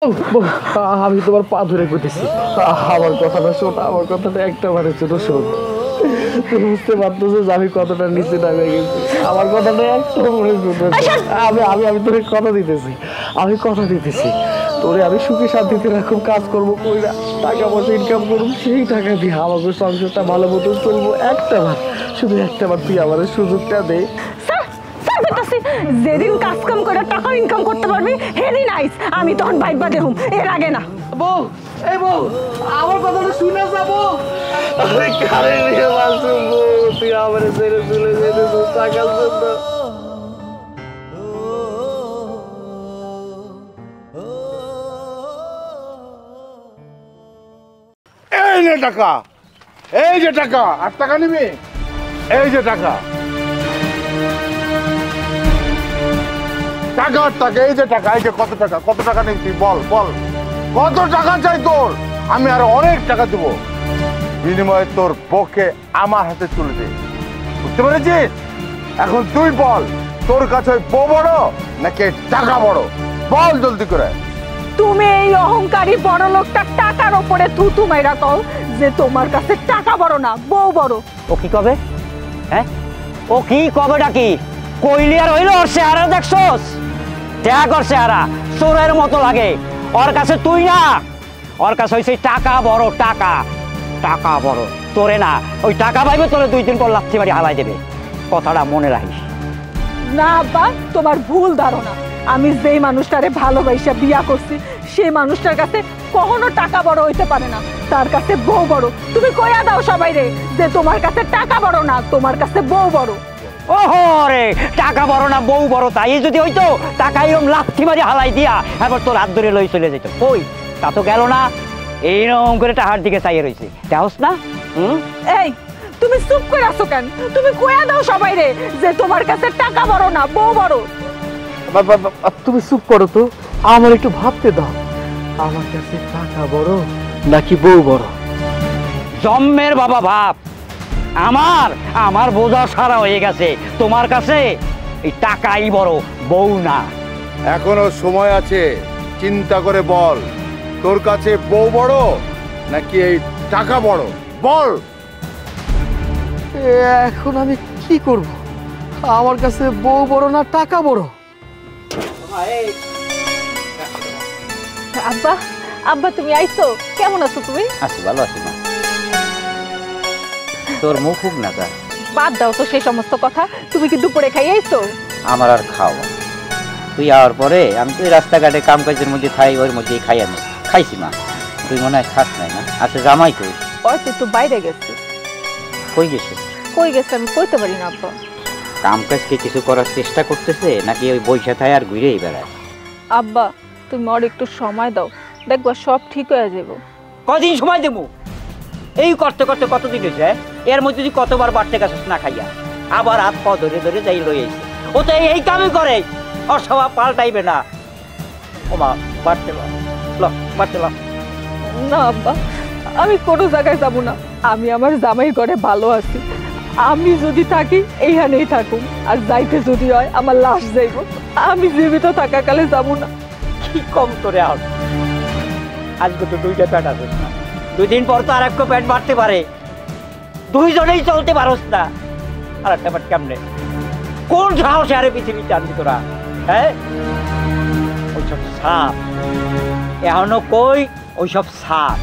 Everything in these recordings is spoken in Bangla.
আমি তোমার পা ধরে কইতেছি, আমার কথাটা শোন, আমার কথাটা একটা বারের জন্য শোন। তুমি বুঝতে পারতেছো যে আমি কতটা নিচে নামে গেছি, আমার কথাটা একটা মনে শুনতেছি। আমি আমি আমি তোরে কথা দিতেছি, আমি কথা দিতেছি তোরে, আমি সুখে শান্তিতে এরকম কাজ করবো, কইরা টাকা পয়সা ইনকাম করবো, সেই টাকা দিয়ে আমাকে সংসারটা ভালো মতো চলবো। একটা বার, শুধু একটা বার তুই আমার সুযোগটা দে। যেদিন কাজ কাম করে টাকা ইনকাম করতে পারবি হেদিন আইস, আমি তখন ভাইবা দেহুম, এর আগে না। বউ, এই বউ, আমার কথাটা শুনে যাবো। আরে কারে নিয়ে বাঁচুম বউ, তুই আমার ছেড়ে চলে যেতেছিস টাকার জন্য। এই নে টাকা, এই যে টাকা। আর টাকা নিবি? এই যে টাকা, টাকা আর টাকা, এই যে টাকা। এই যে কত টাকা, কত টাকা নিবি বল বল, কত টাকা চাই তোর? আমি আরো অনেক টাকা দেবো, বিনিময়ে তোর বউকে আমার হাতে তুলে দে। বুঝতে পেরেছিস? এখন তুই বল, তোর কাছে বউ বড় নাকি টাকা বড়? বল জলদি করে। তুমি এই অহংকারী বড় লোকটা টাকার উপরে থুতু মাইরা কও যে তোমার কাছে টাকা বড় না বউ বড়। ও কি কবে? হ্যাঁ, ও কি কবে ডাকি? কইলি আর হইল? ওর চেহারা দেখছস? দেখ ওর চেহারা চোরের মতো লাগে। ওর কাছে তুই না, ওর কাছে হইছে টাকা বড়। টাকা, টাকা বড় তোরে না। ওই টাকা পাইবে তোরে 2 দিন পর লাথি মারি হালাই দেবে, কথাটা মনে রাখিস। না আব্বা, তোমার ভুল ধারণা। আমি যেই মানুষটারে ভালোবাসা বিয়া করছি সেই মানুষটার কাছে কখনো টাকা বড় হইতে পারে না, তার কাছে বউ বড়। তুমি কইয়া দাও সবাই রে যে তোমার কাছে টাকা বড় না, তোমার কাছে বউ বড়। ওহো রে, টাকা বড় না বউ বড় তাই যদি হইতো টাকা এরকম লাথি মারি হালাই দিয়া এবার তোর হাত ধরে লই চলে যেত। কই, তা তো গেল না। এইরকম করে টাকার দিকে চাইয়ে রয়েছে, দেখোস না? এই তুমি চুপ করে আছো কেন? তুমি কইয়া দাও সবাই রে যে তোমার কাছে টাকা বড় না বউ বড়। তুমি চুপ করো তো, আমার একটু ভাবতে দাও, আমার কাছে টাকা বড় নাকি বউ বড়? জন্মের বাবা ভাব। আমার আমার বোঝা সারা হয়ে গেছে, তোমার কাছে এই টাকাই বড়, বউ না। এখনো সময় আছে, চিন্তা করে বল, তোর কাছে বউ বড় নাকি এই টাকা বড়? বল। এখন আমি কি করব? আমার কাছে বউ বড় না টাকা বড়? আব্বা, আব্বা তুমি আইছো? কেমন আছো তুমি? আছি, ভালো আছি মা। তোর মুখ হুক না তা। বাদ দাও তো সেই সমস্ত কথা। তুমি কি দুপুরে খাই আইছো? আমার আর খাওয়া, তুই আওয়ার পরে আমি তো রাস্তাঘাটে কাম কাজের মধ্যে খাই, ওর মধ্যেই খাই। আমি খাইছি মা, তুই মনে হয় খাস নাই না? আচ্ছা জামাই কই? হয়তো একটু বাইরে গেছে। কই গেছে? কই গেছে আমি কইতে পারি না আব্বা। কাম কাজ কি কিছু করার চেষ্টা করতেছে নাকি ওই বইসা থায় আর ঘুরেই বেড়ায়? আব্বা তুমি আর একটু সময় দাও, দেখবা সব ঠিক হয়ে যাবো। কদিন সময় দেবো? এই করতে করতে কতদিন হয়েছে? এর মধ্যে যদি কতবার বাড়তে গেছিস না খাইয়া, আবার হাত পা ধরে ধরে যাই লই আইছে। ও তো এই কামই করে, ওর স্বভাব পাল্টাইবে না। ও মা, বাড়তে বাড়তে। না আব্বা, আমি কোনো জায়গায় যাব না। আমি আমার জামাই ঘরে ভালো আছি। আমি যদি থাকি এইখানেই থাকুম, আর যাইতে যদি হয় আমার লাশ যাইব। আমি জীবিত থাকাকালে যাব না। কি কম তোরে আর? আজকে তো 2টা প্যাট আছে না, 2 দিন পর তো আর একটা প্যাট বাড়তে পারে। 2জনেই চলতে পারস না, আর একটা প্যাট কেমনে? কোন সাহসে আরে পৃথিবীতে আনবি তোরা? হ্যাঁ, ওইসব সাপ এখনো কই? ওইসব সাপ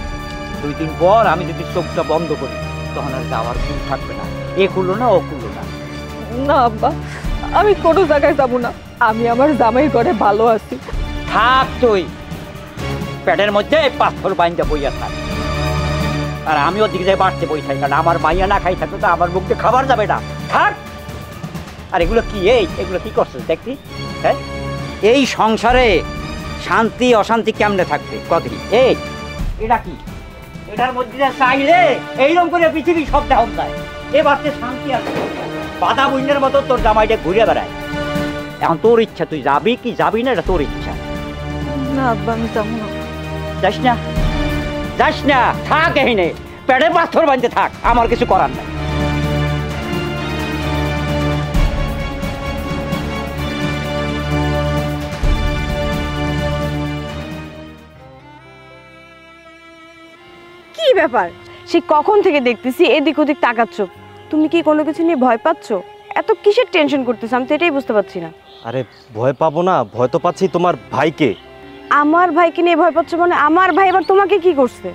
2 দিন পর আমি যদি চোখটা বন্ধ করি তখন আর যাওয়ার ভুল থাকবে না। এ করলো না, ও করলো না। না আব্বা, আমি কোনো জায়গায় যাব না। আমি আমার জামাই ঘরে ভালো আছি। থাক তুই, পেটের মধ্যে পাথর বাইন্দা বইয়া থাক। আর আমি ওদিকে যাই বাড়তে বই থাকি, কারণ আমার মাইয়া না খাই থাকতো তো আমার মুখে খাবার যাবে না। থাক। আর এগুলো কি, এগুলো কি করছিস দেখবি? হ্যাঁ, এই সংসারে শান্তি অশান্তি কেমনে থাকবে কতদিন? এটা কি? এটার মধ্যে চাইলে এইরকম করে পৃথিবী সব দেহম যায়। এবার শান্তি আছে, বাধা বন্যের মতো তোর জামাইটা ঘুরে বেড়ায়। এখন তোর ইচ্ছা, তুই যাবি কি যাবি না, এটা তোর ইচ্ছা। না আব্বা, আমি যাবো না। যাস না, যাস না, থাক এখানে, পেটে পাথর বাঁধতে থাক, আমার কিছু করার নাই। কি ব্যাপার? সে কখন থেকে দেখতেছি এদিক ওদিক তাকাচ্ছ। তুমি কি কোনো কিছু নিয়ে ভয় পাচ্ছ? এত কিসের টেনশন করতেছ? আমি তো এটাই বুঝতে পারছি না। আরে ভয় পাবো না, ভয় তো পাচ্ছি তোমার ভাইকে। আমার ভাইকে নিয়ে ভয় পাচ্ছ মানে? আমার ভাই আবার তোমাকে কি করছে?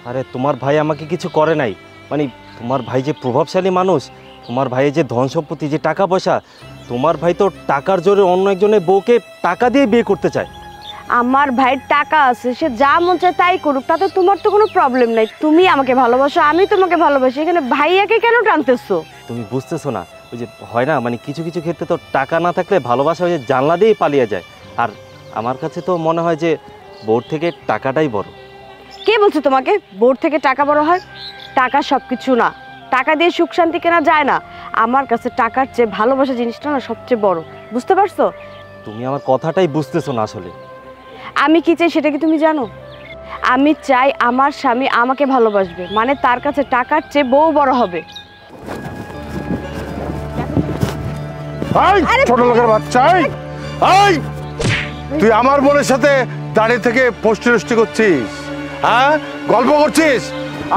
আরে তোমার ভাই আমাকে কিছু করে নাই, মানে তোমার ভাই যে প্রভাবশালী মানুষ, তোমার ভাইয়ের যে ধন সম্পত্তি, যে টাকা পয়সা, তোমার ভাই তো টাকার জোরে অন্য একজনের বউকে টাকা দিয়ে বিয়ে করতে চায়। আমার ভাইয়ের টাকা আছে, সে যা মন চায় তাই করুক, তাতে তোমার তো কোনো প্রবলেম নাই। তুমি আমাকে ভালোবাসো, আমি তোমাকে ভালোবাসি, এখানে ভাইয়াকে কেন টানতেছো? তুমি বুঝতেছো না, ওই যে হয় না, মানে কিছু কিছু ক্ষেত্রে তো টাকা না থাকলে ভালোবাসা ওই যে জানলা দিয়েই পালিয়ে যায়। আর আমার কাছে তো মনে হয় যে বউর থেকে টাকাটাই বড়। কে বলছো তোমাকে বোর থেকে টাকা বড় হয়? টাকা সব কিছু না, টাকা দিয়ে সুখ শান্তি কেনা যায় না। আমার কাছে টাকার চেয়ে ভালোবাসা জিনিসটা না সবচেয়ে বড়, বুঝতে পারছো? তুমি আমার কথাটাই বুঝতেছো না আসলে। আমি কি চাই সেটা কি তুমি জানো? আমি চাই আমার স্বামী আমাকে ভালোবাসবে, মানে তার কাছে টাকার চেয়ে বউ বড় হবে। ছোট লোকের বাচ্চা, এই তুই আমার বোনের সাথে দাঁড়িয়ে থেকে পোস্টি করছিস, হ্যাঁ গল্প করছিস?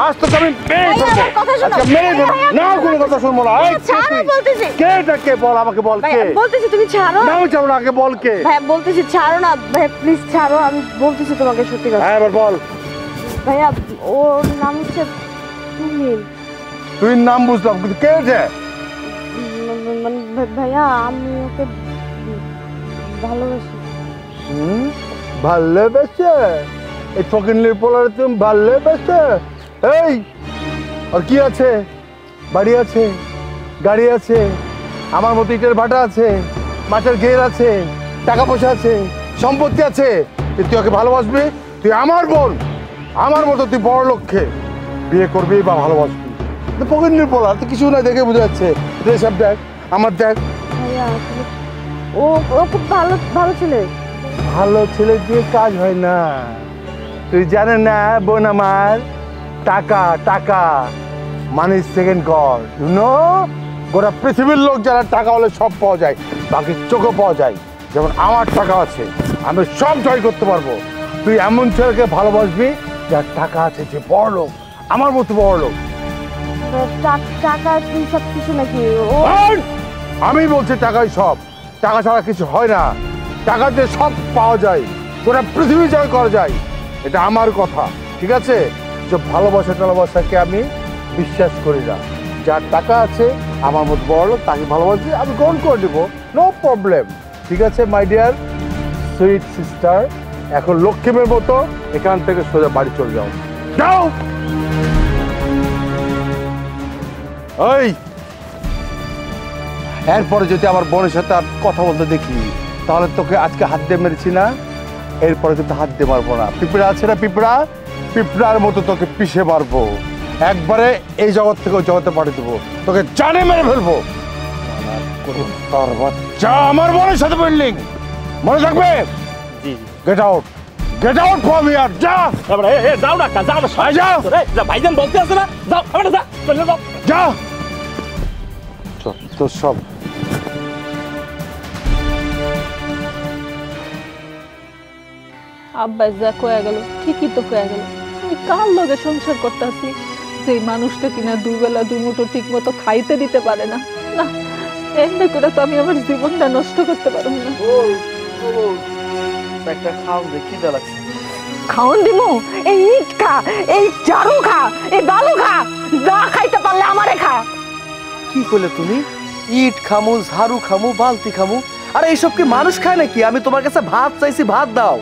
আজ তো আমি মেরে ফেলবো, আজকে মেরে ফেলবো। না কোনো কথা শুনবো না। ছাড়ো বলতেছি। কে এটা? কে? বল আমাকে, বল কে? বলতেছি তুমি ছাড়ো। না আমি ছাড়বো না, আগে বল কে? ভাই বলতেছি ছাড়ো না ভাই, প্লিজ ছাড়ো। আমি বলতেছি তোমাকে সত্যি কথা। হ্যাঁ এবার বল। ভাইয়া ওর নাম হচ্ছে তুমিন। তুই নাম বুঝলাম কিন্তু কে যে? ভাইয়া আমি ওকে ভালোবাসি। ভালোবেসে? এই ফকিন্নির পোলারে তুমি ভালোবেসে? এই আর কি আছে? বাড়ি আছে, গাড়ি আছে, আমার মতো ইটের ভাটা আছে, মাছের ঘের আছে, টাকা পয়সা আছে, সম্পত্তি আছে, তুই ওকে ভালোবাসবি? তুই আমার বোন, আমার মতো তুই বড় লক্ষ্যে বিয়ে করবি বা ভালোবাসবি? ফকিন্নির পোলা, তুই কিছু না দেখে বোঝা যাচ্ছে। সব দেখ, আমার দেখ। ভাইয়া ও ও খুব ভালো ভালো ছেলে। ভালো ছেলে দিয়ে কাজ হয় না, তুই জানেন না বোন আমার? টাকা টাকা মানি সেকেন্ড গড, ইউ নো? গোটা পৃথিবীর লোক যারা টাকা হলে সব পাওয়া যায়, বাকি চোখে পাওয়া যায়। যেমন আমার টাকা আছে, আমি সব জয় করতে পারবো। তুই এমন ছেলেকে ভালোবাসবি যার টাকা আছে, যে বড় লোক, আমার মতো বড় লোক। টাকা কি সব কিছু নাকি? ও আমি বলছি টাকাই সব, টাকা ছাড়া কিছু হয় না। টাকা দিয়ে সব পাওয়া যায়, গোটা পৃথিবী জয় করা যায়, এটা আমার কথা, ঠিক আছে? যে ভালোবাসা টালোবাসাকে আমি বিশ্বাস করি না। যার টাকা আছে, আমার মতো বড় লোক, তাকে ভালোবাসি, আমি গ্রহণ করে দেবো, নো প্রবলেম। ঠিক আছে মাই ডিয়ার সুইট সিস্টার, এখন লক্ষ্মীমের মতো এখান থেকে সোজা বাড়ি চলে যাও, যাও। ওই এরপরে যদি আমার বোনের সাথে আর কথা বলতে দেখি, তাহলে তোকে আজকে হাত দিয়ে মেরেছি না, এরপরে কিন্তু হাত দিয়ে মারবো না। পিঁপড়া আছে না পিঁপড়া, পিঁপড়ার মতো তোকে পিষে মারবো, একবারে এই জগৎ থেকে ওই জগতে পাঠিয়ে দেবো, তোকে জানে মেরে ফেলবো। তার বাচ্চা আমার বোনের সাথে বিল্ডিং, মনে থাকবে? জি get out, get out from here, যা। যাও না, যাও না, যা ভাইজান বলতে আছে না, যাও যাও। যা তোর সব। আব্বাই যা কয়ে গেল ঠিকই তো কয়ে গেল। আমি কার লগে সংসার করতেছি, যে মানুষটা কিনা দুবেলা দুমুঠো ঠিক মতো খাইতে দিতে পারে না। না, এমনি করে তো আমি আমার জীবনটা নষ্ট করতে পারবো না। একটা খাও দেখি দা লাগছে। খাওন দিমু? এই ইট খা, এই ঝাড়ু খা, এই বালু খা, যা খাইতে পারলে আমারে খা। কি করলে তুমি? ইট খামু, ঝাড়ু খামু, বালতি খামু? আরে এইসব কি মানুষ খায় নাকি? আমি তোমার কাছে ভাত চাইছি, ভাত দাও।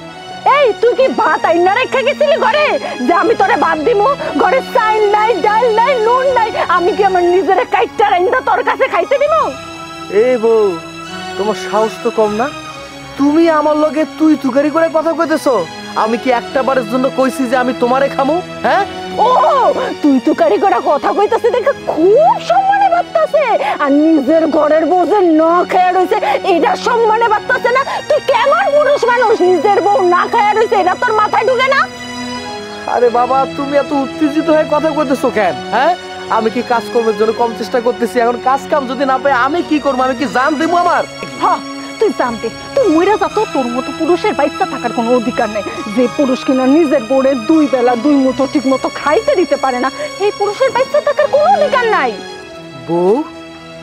এই তুই কি ভাত আইনা রেখে গেছিলি ঘরে, যে আমি তোরে ভাত দিমু? ঘরে চাইল নাই, ডাল নাই, নুন নাই, আমি কি আমার নিজের কাইটটা রাইন্দা তোর কাছে খাইতে দিমু? এ বউ, তোমার সাহস তো কম না? তুমি আমার লগে তুই তুকারি করে কথা কইতেছো? আমি কি একটা বারের জন্য কইছি যে আমি তোমারে খামু? হ্যাঁ, ও তুই তুকারি করে কথা কইতাছে দেখে খুব সম্মানে বাড়তাছে, আর নিজের ঘরের বউ যে না খেয়ে রয়েছে এটা সম্মানে বাড়তাছে না? তুই কেমন পুরুষ মানুষ, নিজের বউ না খেয়ে রয়েছে এটা তোর মাথায় ঢুকে না? আরে বাবা, তুমি এত উত্তেজিত হয়ে কথা কইতেছো কেন? হ্যাঁ, আমি কি কাজকর্মের জন্য কম চেষ্টা করতেছি? এখন কাজ কাম যদি না পাই আমি কি করবো? আমি কি জান দেবো আমার? হ্যাঁ, তুই জানতে তুই মইরা যা, তোর মতো পুরুষের বাইচ্চা থাকার কোনো অধিকার নেই। যে পুরুষ কিনা নিজের বোরের 2 বেলা 2 মুঠো ঠিক মতো খাইতে দিতে পারে না, এই পুরুষের বাইচ্চা থাকার কোনো অধিকার নাই। বউ,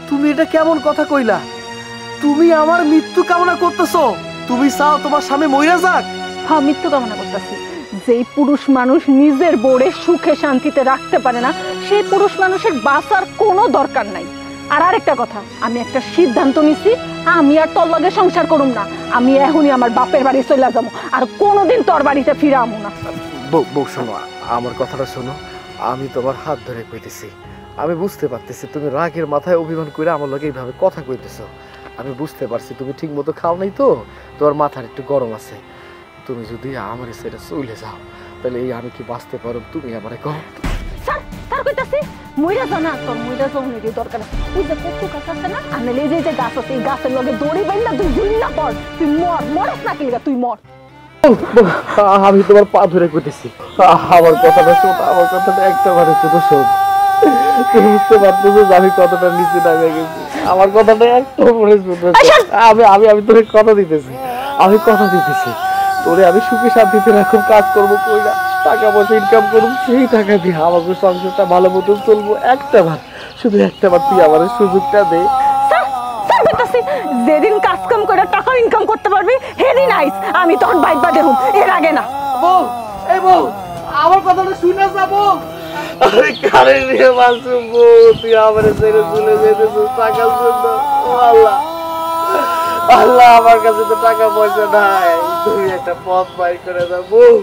তুমি এটা কেমন কথা কইলা? তুমি আমার মৃত্যু কামনা করতেছো? তুমি চাও তোমার স্বামী মইরা যাক? হ্যাঁ, মৃত্যু কামনা করতেছি। যেই পুরুষ মানুষ নিজের বোরে সুখে শান্তিতে রাখতে পারে না, সেই পুরুষ মানুষের বাঁচার কোনো দরকার নাই। আর আরেকটা কথা, আমি একটা সিদ্ধান্ত নিছি, আমি আর তোর লগে সংসার করুম না। আমি এখনই আমার বাপের বাড়ি চলে যাবো, আর কোনোদিন তোর বাড়িতে ফিরে আমু না। বউ শোনো, আমার কথাটা শোনো। আমি তোমার হাত ধরে কইতেছি, আমি বুঝতে পারতেছি তুমি রাগের মাথায় অভিমান করে আমার লগে এইভাবে কথা কইতেছো। আমি বুঝতে পারছি তুমি ঠিক মতো খাও নাই, তো তোমার মাথার একটু গরম আছে। তুমি যদি আমার সেটা চলে যাও, তাহলে এই আমি কি বাঁচতে পারো? তুমি আমারে কও। স্যার স্যার কইতাছি, মইরা জানা তোর মইরা জমনে কি দরকার আছে? ওই যে কচু গাছ আছে না, আনে এই যে গাছ আছে, এই গাছের লগে দড়ি বাইন্দা তুই ঝুলিনা পড়, তুই মরস না কিলিগা, তুই মর। আমি তোমার পা ধরে কইতেছি, আমার কথাটা শোন, আমার কথাটা একটা বারে শুধু শোন। তুমি বুঝতে পারতেছো যে আমি কতটা নিচে নামে গেছি? আমার কথাটা একটা মনে শুনতে। আমি আমি আমি তোরে কথা দিতেছি, আমি কথা দিতেছি তোরে আমি সুখে শান্তিতে রাখুম, কাজ করবো কইরা, টাকা পয়সা ইনকাম করুম, সেই টাকা দিয়ে আমাকে সংসারটা ভালো মতো চলবো। শুধু একটা বার তুই আমার সুযোগটা দে। যেদিন কাজ কাম করে টাকা ইনকাম করতে পারবি, হেদিন আইস, আমি তখন বাইবা দেবো, এর আগে না। বউ, এই বউ, আমার কথাটা শুনে যাবো। আরে কারে নিয়ে বাঁচুম বউ, তুই আমার ছেড়ে চলে যেতেছিস টাকার জন্য। ও আল্লাহ, আল্লাহ, আমার কাছে তো টাকা পয়সা নাই, তুমি একটা পথ বাই করে দাও বউ।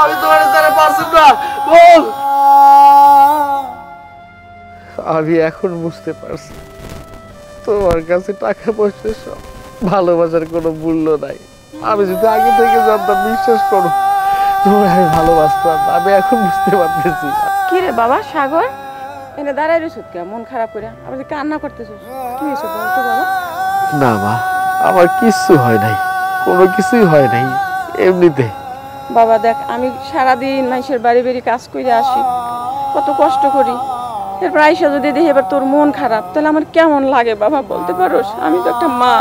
আমি তোমার ছেড়ে বাঁচুম না বউ। আমি এখন বুঝতে পারছি তোমার কাছে টাকা পয়সা সব, ভালোবাসার কোনো মূল্য নাই। আমি যদি আগে থেকে জানতাম, বিশ্বাস করো, তোমার আমি ভালোবাসতাম। আমি এখন বুঝতে পারতেছি। কি রে বাবা সাগর, এনে দাঁড়াই রইছ কে মন খারাপ করে? আবার কান্না করতেছিস, কি হয়েছে বলতো বাবা? না মা, আমার কিচ্ছু হয় নাই, কোনো কিছুই হয় নাই, এমনিতে। বাবা দেখ, আমি সারাদিন মানুষের বাড়ি বাড়ি কাজ করে আসি, কত কষ্ট করি, এরপর আইসা যদি দেখি এবার তোর মন খারাপ, তাহলে আমার কেমন লাগে বাবা বলতে পারোস? আমি তো একটা মা,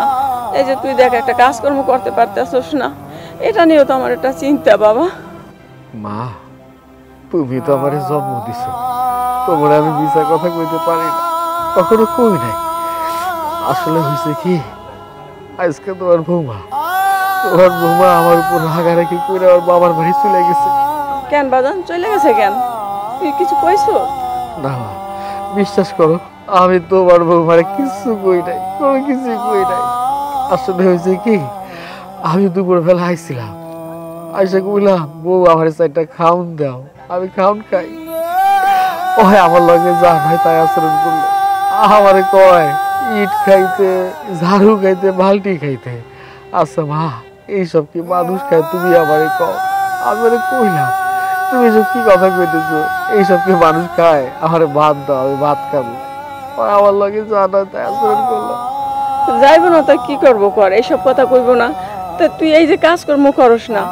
এই যে তুই দেখ একটা কাজকর্ম করতে পারতেছস না, এটা নিয়েও তো আমার একটা চিন্তা বাবা। মা, তুমি তো আমারে জন্ম দিছো, তোমার আমি মিছা কথা কইতে পারি না, কখনো কই নাই। আসলে হয়েছে কি, আজকে তোমার বৌমা আমার উপর রাগারাগি করে আমার বাবার বাড়ি চলে গেছে। কেন বাজান চলে গেছে কেন? তুই কিছু কইছো? না মা, বিশ্বাস করো, আমি তোমার বৌমারে কিছু কই নাই, কোনো কিছু কই নাই। আসলে হয়েছে কি, আমি দুপুরবেলা আইছিলাম, আইসা কইলাম বউ আমার 4টা খাউন দাও, আমি খাউন খাই। ওই আমার লগে যা ভাই তাই আচরণ করলো, আমারে কয় ইট খাইতে, ঝাড়ু খাইতে, বালতি খাইতে। আচ্ছা মা, এইসব কি মানুষ খায়? তুমি আমারে কও। আমি কইলাম তুমি এসব কি কথা কইতেছো, এইসব কি মানুষ খায়? আমারে ভাত দাও, আমি ভাত খাবো। আমার লগে যা না তাই আচরণ করলো। যাইব না তো কি করবো, কর, এইসব কথা কইব না তো। তুই এই যে কাজকর্ম করস না,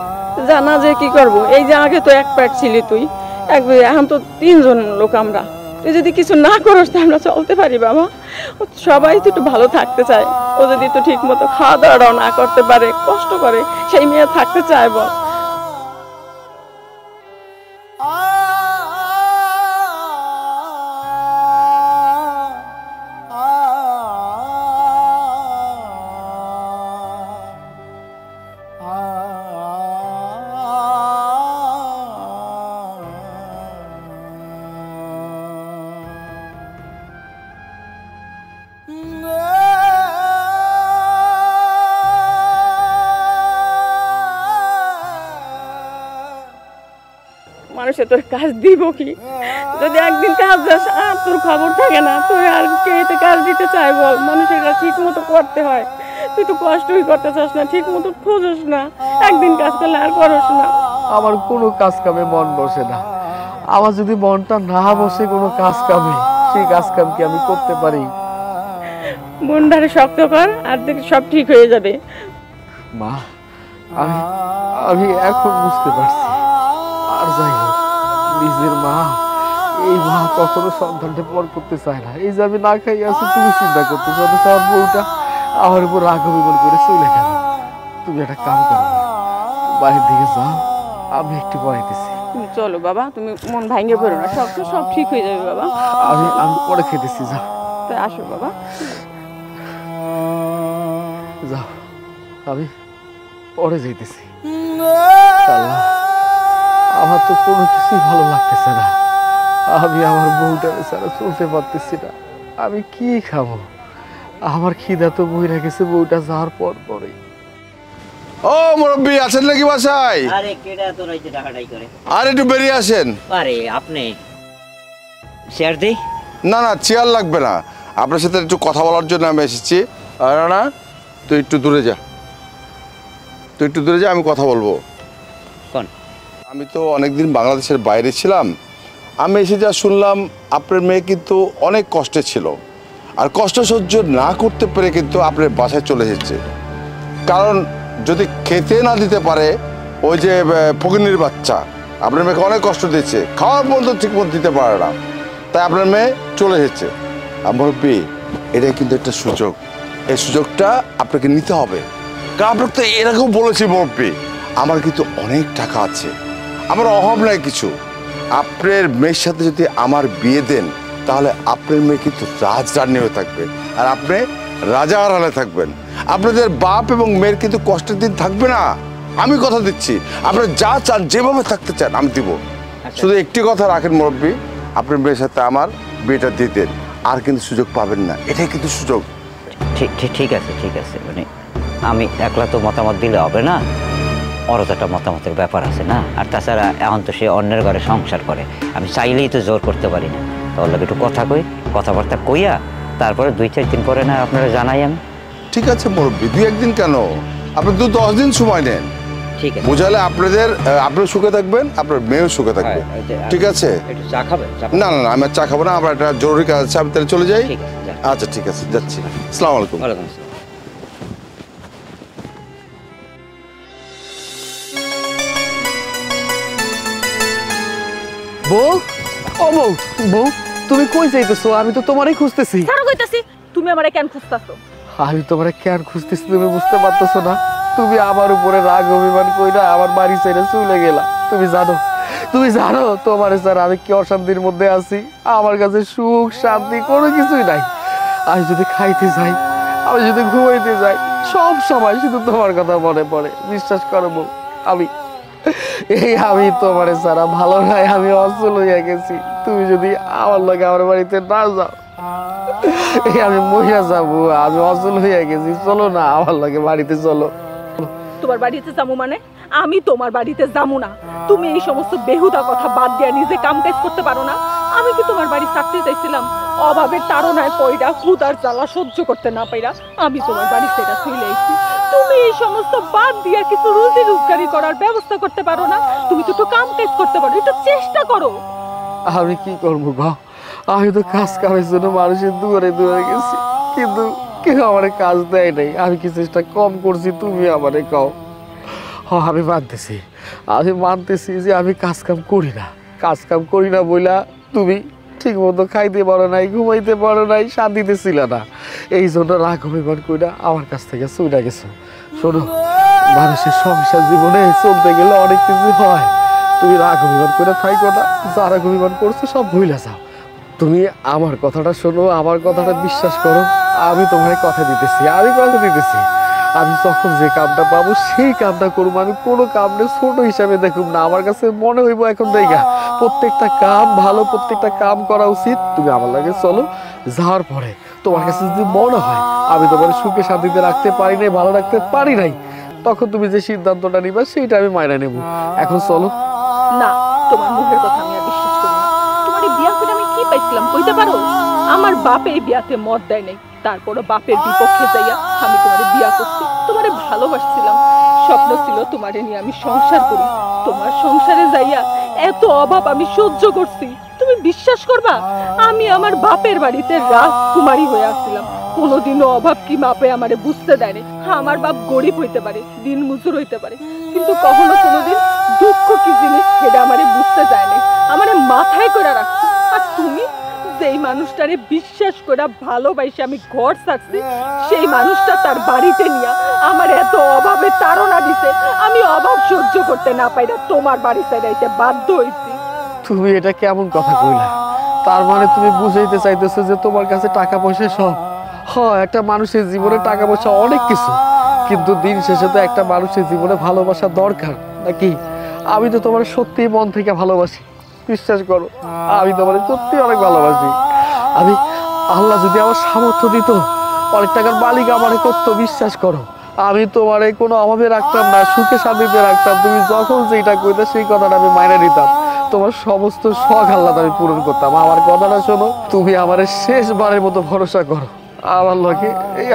জানা যে কি করব? এই যে আগে তো এক প্যাট ছিলি তুই, এখন তো 3 জন লোক আমরা, তুই যদি কিছু না করস তা আমরা চলতে পারি বাবা? সবাই তো একটু ভালো থাকতে চায়, ও যদি তো ঠিক মতো খাওয়া দাওয়াটাও না করতে পারে, কষ্ট করে, সেই মেয়ে থাকতে চায় বল? মানুষে তোর কাজ দিব কি? যদি একদিন কাজ যাস আর তোর খবর থাকে না, তুই আর কে কাজ দিতে চাই বল? মানুষের কাজ ঠিক মতো করতে হয়, তুই তো কষ্টই করতে চাস না, ঠিক মতো খোঁজস না, একদিন কাজ করলে আর করস না। আমার কোনো কাজ কামে মন বসে না। আমার যদি মনটা না বসে কোনো কাজ কামে, সেই কাজ কাম কি আমি করতে পারি? মনটারে শক্ত কর, আর দেখ সব ঠিক হয়ে যাবে। মা, আমি এখন বুঝতে পারছি। আর যাই হোক, নিজের মা, এই মা কখনো সন্তানটা পর করতে চায় না। এই যে আমি না খাই আছি, তুমি চিন্তা করতেছো আমার বউটা, আমার উপর রাগ অভিমান করে চলে গেল। তুমি একটা কাম করো, বাড়ির দিকে যাও, আমি একটু পড়াইতেছি। তুমি চলো বাবা, তুমি মন ভাঙে পড়ো না, সব ঠিক হয়ে যাবে বাবা। আমি আমি পরে খেতেছি, যাও তাই আসো বাবা। যাও, আমি পরে যাইতেছি। আল্লাহ, আমার তো কোনো কিছুই ভালো লাগতেছে না। আমি আমার বউটা ছাড়া চলতে পারতেছি না। আমি কি খাবো? আমার খিদা তো বইরা গেছে বউটা যাওয়ার পর পরেই। ও মুরব্বী আছেন নাকি বাসায়? আরে কেডা তোর এই যে ডাকাডাই করে? আর একটু বেরিয়ে আসেন। আরে আপনি শেয়ার দেই? না না, চেয়ার লাগবে না, আপনার সাথে একটু কথা বলার জন্য আমি এসেছি। আর না, তুই একটু দূরে যা, তুই একটু দূরে যা, আমি কথা বলবো। কোন? আমি তো অনেকদিন বাংলাদেশের বাইরে ছিলাম, আমি এসে যা শুনলাম আপনার মেয়ে কিন্তু অনেক কষ্টে ছিল, আর কষ্ট সহ্য না করতে পেরে কিন্তু আপনার বাসায় চলে এসেছে। কারণ যদি খেতে না দিতে পারে, ওই যে ফকিনীর বাচ্চা আপনার মেয়েকে অনেক কষ্ট দিয়েছে, খাওয়ার পর্যন্ত ঠিক মতো দিতে পারে না, তাই আপনার মেয়ে চলে এসেছে। মুরব্বী, এটা কিন্তু একটা সুযোগ, এই সুযোগটা আপনাকে নিতে হবে। কারণ আপনাকে তো এরকম বলেছি মুরব্বী, আমার কিন্তু অনেক টাকা আছে, আমার অভাব নাই কিছু। আপনার মেয়ের সাথে যদি আমার বিয়ে দেন, তাহলে আপনার মেয়ে কিন্তু রাজরানী হয়ে থাকবে, আর আপনি রাজা আড়ালে থাকবেন। আপনাদের বাপ এবং মেয়ের কিন্তু কষ্টের দিন থাকবে না, আমি কথা দিচ্ছি। আপনারা যা চান, যেভাবে থাকতে চান আমি দিব। শুধু একটি কথা রাখেন মুরব্বী, আপনার মেয়ের সাথে আমার বিয়েটা দিয়ে দেন, আর কিন্তু সুযোগ পাবেন না, এটাই কিন্তু সুযোগ। ঠিক আছে, মানে আমি একলা তো মতামত দিলে হবে না, ওরও তো একটা মতামতের ব্যাপার আছে না। আর তাছাড়া এখন তো সে অন্যের ঘরে সংসার করে, আমি চাইলেই তো জোর করতে পারি না। তাহলে একটু কথাবার্তা কইয়া তারপরে 2-4 দিন পরে না আপনারা জানাই আমি। ঠিক আছে মুরব্বী, 2-1 দিন কেন, আপনি 10 দিন সময় নেন। ঠিক আছে, বুঝালে আপনার সুখে থাকবেন, আপনার মেয়েও সুখে থাকবে। ঠিক আছে? একটু চা খাবেন? না না না, আমি আর চা খাবো না, আমার একটা জরুরি কাজ আছে, আমি তাহলে চলে যাই। ঠিক আছে, যান। আচ্ছা ঠিক আছে, যাচ্ছি। আসসালামু আলাইকুম। ওয়ালাইকুম আসসালাম। বউ, ও বউ, বউ তুমি কই যাইতেছো? আমি তো তোমারই খুঁজতেছি। ছাড়ো কইতাছি, তুমি আমারে কেন খুঁজতাছো? আমি তোমারে কেন খুঁজতেছি তুমি বুঝতে পারতেছো না? তুমি আমার উপরে রাগ অভিমান কইরা আমার বাড়ি ছেড়ে চলে গেলা। তুমি জানো তোমার স্যার আমি কি অশান্তির মধ্যে আছি। আমার কাছে সুখ শান্তি কোনো কিছুই নাই। আমি যদি খাইতে যাই, আমি যদি ঘুমাইতে যাই, সব সময় শুধু তোমার কথা মনে পড়ে। বিশ্বাস করো বউ, আমি তোমার ছাড়া ভালো নাই, আমি অচল হইয়া গেছি। তুমি যদি আমার লগে আমার বাড়িতে না যাও, আমি মহিলা যাবো, আমি অচল হইয়া গেছি। চলো না আমার লগে বাড়িতে, চলো। তোমার বাড়িতে যাবো মানে? আমি তোমার বাড়িতে যাবো না। তুমি এই সমস্ত বেহুদা কথা বাদ দিয়া নিজে কাম কাজ করতে পারো না? আমি কি তোমার বাড়ি ছাড়তে চাইছিলাম? অভাবের তাড়নায় পয়রা, হুদার জ্বালা সহ্য করতে না পাইরা আমি তোমার বাড়ি ছেড়ে চলে এসেছি। তুমি এই সমস্ত বাদ দিয়া কিছু রুজি রোজগারি করার ব্যবস্থা করতে পারো না? তুমি তো একটু কাম কাজ করতে পারো, একটু চেষ্টা করো। আমি কি করবো গো? আমি তো কাজ কামের জন্য মানুষের দুয়ারে দুয়ারে গেছি, কিন্তু কেউ আমার কাজ দেয় নাই। আমি কি চেষ্টা কম করছি? তুমি আমারে কও। আমি মানতেছি যে আমি কাজ কাম করি না বইলা তুমি ঠিক মতো খাইতে পারো নাই, ঘুমাইতে পারো নাই, শান্তিতে ছিল না। এই জন্য রাগ অভিমান কইরা আমার কাছ থেকে চলে গেছো। শোনো, মানুষের সংসার জীবনে চলতে গেলে অনেক কিছু হয়। তুমি রাগ অভিমান করে থাইকো না, যা রাগ অভিমান করছো সব ভুলে যাও। তুমি আমার কথাটা শোনো, আমার কথাটা বিশ্বাস করো। আমি তোমায় কথা দিতেছি, আমি যখন যে কামটা পাবো সেই কামটা করবো। আমি কোনো কামটা ছোট হিসাবে দেখুন না। আমার কাছে মনে হইব এখন দেখা প্রত্যেকটা কাম ভালো, প্রত্যেকটা কাম করা উচিত। তুমি আমার লাগে চলো, যাওয়ার পরে তোমার কাছে যদি মনে হয় আমি তোমার সুখে শান্তিতে রাখতে পারি নাই, ভালো রাখতে পারি নাই, তখন তুমি যে সিদ্ধান্তটা নিবা সেইটা আমি মাইনা নেব। এখন চলো। না, তোমার মুখের কথা আমি আর বিশ্বাস করি না। তোমার এই বিয়া করে আমি কি পাইছিলাম কইতে পারো? আমার বাপ এই বিয়াতে মত দেয় নাই, তারপরও বাপের বিপক্ষে যাইয়া আমি তোমারে বিয়া করছি। তোমারে ভালোবাসছিলাম, স্বপ্ন ছিল তোমারে নিয়ে আমি সংসার করি। তোমার সংসারে যাইয়া এত অভাব আমি সহ্য করছি, তুমি বিশ্বাস করবা? আমি আমার বাপের বাড়িতে রাজকুমারী হয়ে আসছিলাম। কোনোদিনও অভাব কি বাপে আমারে বুঝতে দেয়নি। আমার বাপ গরিব হইতে পারে, দিন মজুর হইতে পারে, কিন্তু কখনো কোনোদিন দুঃখ কি জিনিস সেটা আমারে বুঝতে দেয়নি, আমারে মাথায় করে রাখছে। আর তুমি যেই মানুষটারে বিশ্বাস করে ভালোবাসে আমি ঘর ছাড়ছি, সেই মানুষটা তার বাড়িতে নিয়ে আমার এত অভাবে তাড়না দিছে, আমি অভাব সহ্য করতে না পাইরা তোমার বাড়ি ছাড়াইতে বাধ্য হইছি। তুমি এটা কেমন কথা কইলা? তার মানে তুমি বুঝাইতে চাইতেছো যে তোমার কাছে টাকা পয়সা সব? হ্যাঁ, একটা মানুষের জীবনে টাকা পয়সা অনেক কিছু, কিন্তু দিন শেষে তো একটা মানুষের জীবনে ভালোবাসা দরকার নাকি? আমি তো তোমার সত্যি মন থেকে ভালোবাসি, বিশ্বাস করো, আমি তোমার সত্যি অনেক ভালোবাসি। আমি আল্লাহ যদি আমার সামর্থ্য দিত, অনেক টাকার মালিক আমারে করতো, বিশ্বাস করো আমি তোমারে কোনো অভাবে রাখতাম না, সুখে শান্তিতে রাখতাম। তুমি যখন যেটা কইতে সেই কথাটা আমি মাইনে নিতাম, তোমার সমস্ত শখ আল্লাহ আমি পূরণ করতাম। আমার কথাটা শোনো, তুমি আমারে শেষবারের মতো ভরসা করো, আমার লগে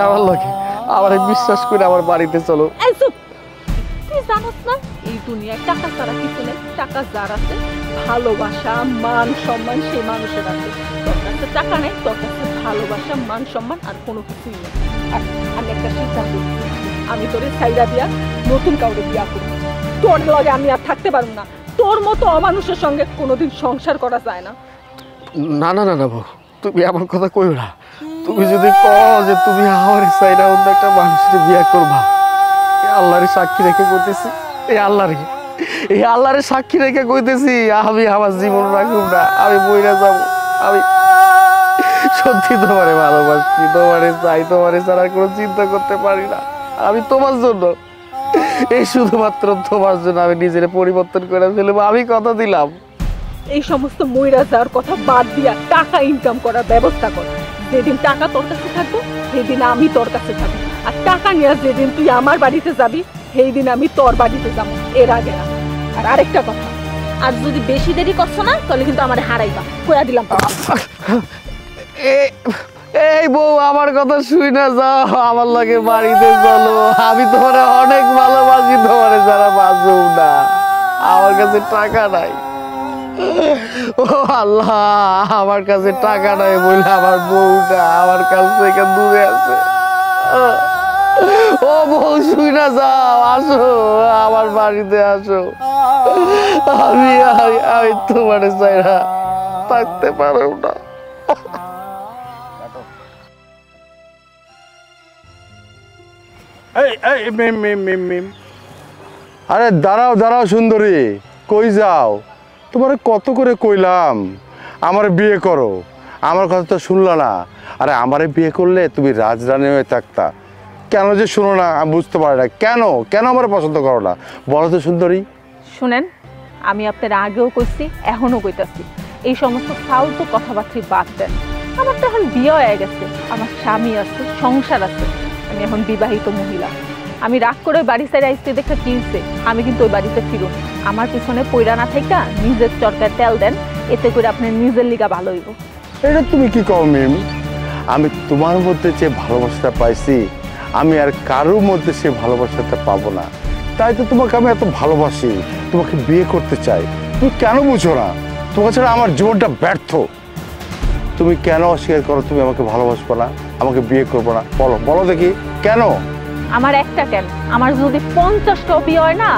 আমার লগে আমারে বিশ্বাস করে আমার বাড়িতে চলো। এই চুপ! তুই জানোস না এই দুনিয়ায় টাকা ছাড়া কিছু নেই। টাকা যার আছে, ভালোবাসা মান সম্মান সেই মানুষের আছে। তোর কাছে টাকা নেই, তোর কাছে ভালোবাসা মান সম্মান আর কোনো কিছুই নেই। আর আমি একটা সিদ্ধান্ত নিয়েছি, আমি তোরে ছাইরা দিয়া নতুন কাউরে বিয়া করব। তোর লগে আমি আর থাকতে পারবো না। তোর মতো অমানুষের সঙ্গে কোনোদিন সংসার করা যায় না। না না না না বউ, তুমি আমার কথা কইও না। তুমি যদি কও যে তুমি আমার চাইরা অন্য একটা মানুষের বিয়া করবা, এই আল্লাহরে সাক্ষী রেখে কইতেছি, এই আল্লাহরে সাক্ষী রেখে কইতেছি, আমি আমার জীবন রাখুম না, আমি মইরা যাব। আমি সত্যি তোমারে ভালোবাসি, তোমারে চাই, তোমারে ছাড়া কোনো চিন্তা করতে পারি না। আমি তোমার জন্য, এই শুধুমাত্র তোমার জন্য আমি নিজের পরিবর্তন করে ফেলবো, আমি কথা দিলাম। এই সমস্ত মইরা যাওয়ার কথা বাদ দিয়া টাকা ইনকাম করার ব্যবস্থা কর। যেদিন টাকা তোর কাছে থাকবো সেদিন আমি তোর কাছে থাকবো, আর টাকা নিয়ে যেদিন তুই আমার বাড়িতে যাবি সেই দিন আমি তোর বাড়িতে যাবো, এর আগে না। আর আরেকটা কথা, আর যদি বেশি দেরি করছো না তাহলে কিন্তু আমার হারাইবা, কইয়া দিলাম। এই বউ, আমার কথা শুই না যাও, আমার লাগে বাড়িতে চলো। আমি তোমার অনেক ভালোবাসি, তোমার যারা বাঁচব না। আমার কাছে টাকা নাই, ও আল্লাহ, আমার কাছে টাকা নাই বলে আমার বউটা আমার কাছ থেকে দূরে আছে। ও বউ, শুই না যাও, আসো আমার বাড়িতে আসো। আমি আমি তোমার চাইরা থাকতে পারব না। আরে দাঁড়াও দাঁড়াও সুন্দরী, কই যাও? তোমার কত করে কইলাম আমারে বিয়ে করো, আমার কথা তো শুনলা না। আরে আমারে বিয়ে করলে তুমি রাজরানী হয়ে থাকতা, কেন যে শুনো না আমি বুঝতে পারি না। কেন কেন আমার পছন্দ করো না বলো তো সুন্দরী? শুনেন, আমি আপনার আগেও কইছি, এখনো কইতাছি, এই সমস্ত ফালতু কথাবার্তা বাদ দেন। আমার তো এখন বিয়ে হয়ে গেছে, আমার স্বামী আছে, সংসার আছে, আমি এখন বিবাহিত মহিলা। আমি রাগ করে বাড়ি ছেড়ে আসতে দেখে কি হইছে, আমি কিন্তু ওই বাড়িতে ফিরুন। আমার পিছনে পইরা না থাইকা নিজের চরকায় তেল দেন, এতে করে আপনার নিজের লিগা ভালো হইব। এটা তুমি কি কও মিম? আমি তোমার মধ্যে যে ভালোবাসাটা পাইছি, আমি আর কারোর মধ্যে সে ভালোবাসাটা পাবো না। তাই তো তোমাকে আমি এত ভালোবাসি, তোমাকে বিয়ে করতে চাই। তুমি কেন বুঝো না? তোমার ছাড়া আমার জীবনটা ব্যর্থ। তুমি কেন অস্বীকার করো তুমি আমাকে ভালোবাসবো না, আমাকে বিয়ে করবো না? বলো বলো দেখি কেন? আমার একটা কেন, আমার যদি 50টাও বিয়ে হয় না,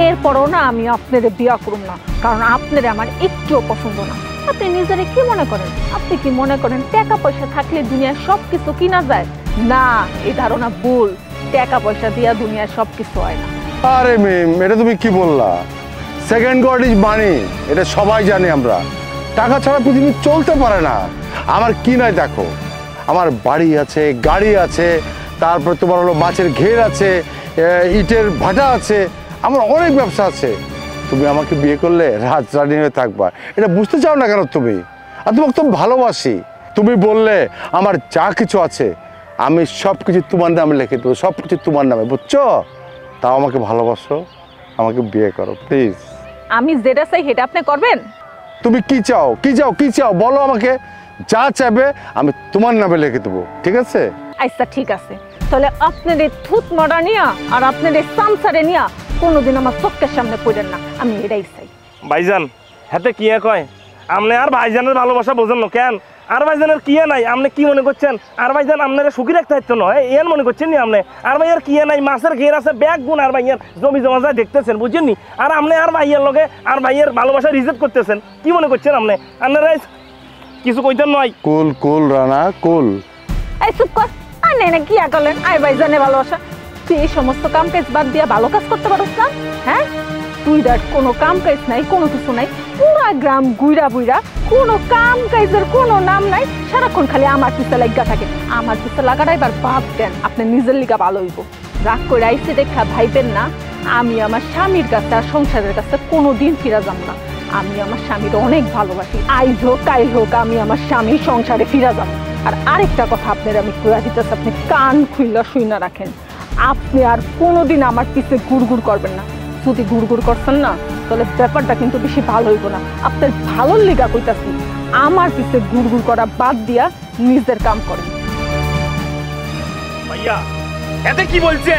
এরপরও না আমি আপনাদের বিয়ে করব না, কারণ আপনাদের আমার একটুও পছন্দ না। আপনি নিজেরে কি মনে করেন? আপনি কি মনে করেন টাকা পয়সা থাকলে দুনিয়ার সবকিছু কিনা যায়? না, এই ধারণা ভুল। টাকা পয়সা দিয়া দুনিয়ার সবকিছু হয় না। আরে মিম, এটা তুমি কি বললা? সেকেন্ড গড ইজ মানি, এটা সবাই জানি আমরা। টাকা ছাড়া পৃথিবী চলতে পারে না। আমার কি নাই দেখো, আমার বাড়ি আছে, গাড়ি আছে, তারপর তোমার হলো মাছের ঘের আছে, ইটের ভাটা আছে, আমার অনেক ব্যবসা আছে। তুমি আমাকে বিয়ে করলে রাজরানী হয়ে থাকবা, এটা বুঝতে চাও না কেন তুমি? আর তোমাকে তো ভালোবাসি। তুমি বললে আমার যা কিছু আছে আমি সব কিছু তোমার নামে লিখে দেবো, সব কিছু তোমার নামে, বুঝছো? তাও আমাকে ভালোবাসো, আমাকে বিয়ে করো প্লিজ। আমি যেটা চাই সেটা আপনি করবেন? তুমি কি চাও, কি চাও, কি চাও বলো আমাকে। যা চাইবে আমি তোমার নামে লিখে দেবো, ঠিক আছে? আচ্ছা ঠিক আছে, তাহলে আপনার এই থুত মডা নিয়া আর আপনার এই সামসারে নিয়া কোনোদিন আমার চোখের সামনে পড়েন না, আমি এটাই চাই। ভাইজান হাতে কি কয় আপনি? আর ভাইজানের ভালোবাসা বোঝেন না কেন? আর ভাইজানের কিয়ে নাই, আপনি কি মনে করছেন? আর ভাইজান আপনারা সুখী রাখতে হতো না, এর মনে করছেন নি আপনি? আর ভাইয়ার কিয়ে নাই, মাছের ঘের আছে, ব্যাগ গুণ আর ভাইয়ার জমি জমা যায় দেখতেছেন, বুঝছেন নি? আর আপনি আর ভাইয়ার লগে আর ভাইয়ের ভালোবাসা রিজেক্ট করতেছেন, কি মনে করছেন আপনি? আপনারা কিছু কইতেন নয়। কুল কুল রানা কুল। এই চুপ কর। আর নেনে কি করলেন? আই ভাইজানে ভালোবাসা। তুই এই সমস্ত কাম কাজ বাদ দিয়া ভালো কাজ করতে পারছ না? হ্যাঁ, তুই দেখ কোনো কাম কাজ নাই, কোনো কিছু নাই, পুরা গ্রাম গুইরা বুইরা কোনো কাম কাজের কোনো নাম নাই, সারাক্ষণ খালি আমার পিছে লাগা থাকে। আমার পিছে লাগাটা এবার ভাব দেন, আপনি নিজের লিগা ভালো হইব। রাগ করে আইসে দেখা ভাইবেন না আমি আমার স্বামীর কাছে আর সংসারের কাছে কোনোদিন ফিরা যাব না। আমি আমার স্বামীর অনেক ভালোবাসি, আইজ হোক কাইল হোক আমি আমার স্বামীর সংসারে ফিরা যাব। আর আরেকটা কথা আপনার আমি কইয়া দিতেছি, আপনি কান খুইলা শুইনা রাখেন, আপনি আর কোনোদিন আমার পিছে গুড়গুড় করবেন না। যদি গুড়গুড় করছেন না তাহলে ব্যাপারটা কিন্তু বেশি ভালো হইব না। আপনার ভালোর লিগা কইতাছি, আমার পিছে গুড়গুড় করা বাদ দিয়া নিজের কাম করেন। ভাইয়া এতে কি বলছে?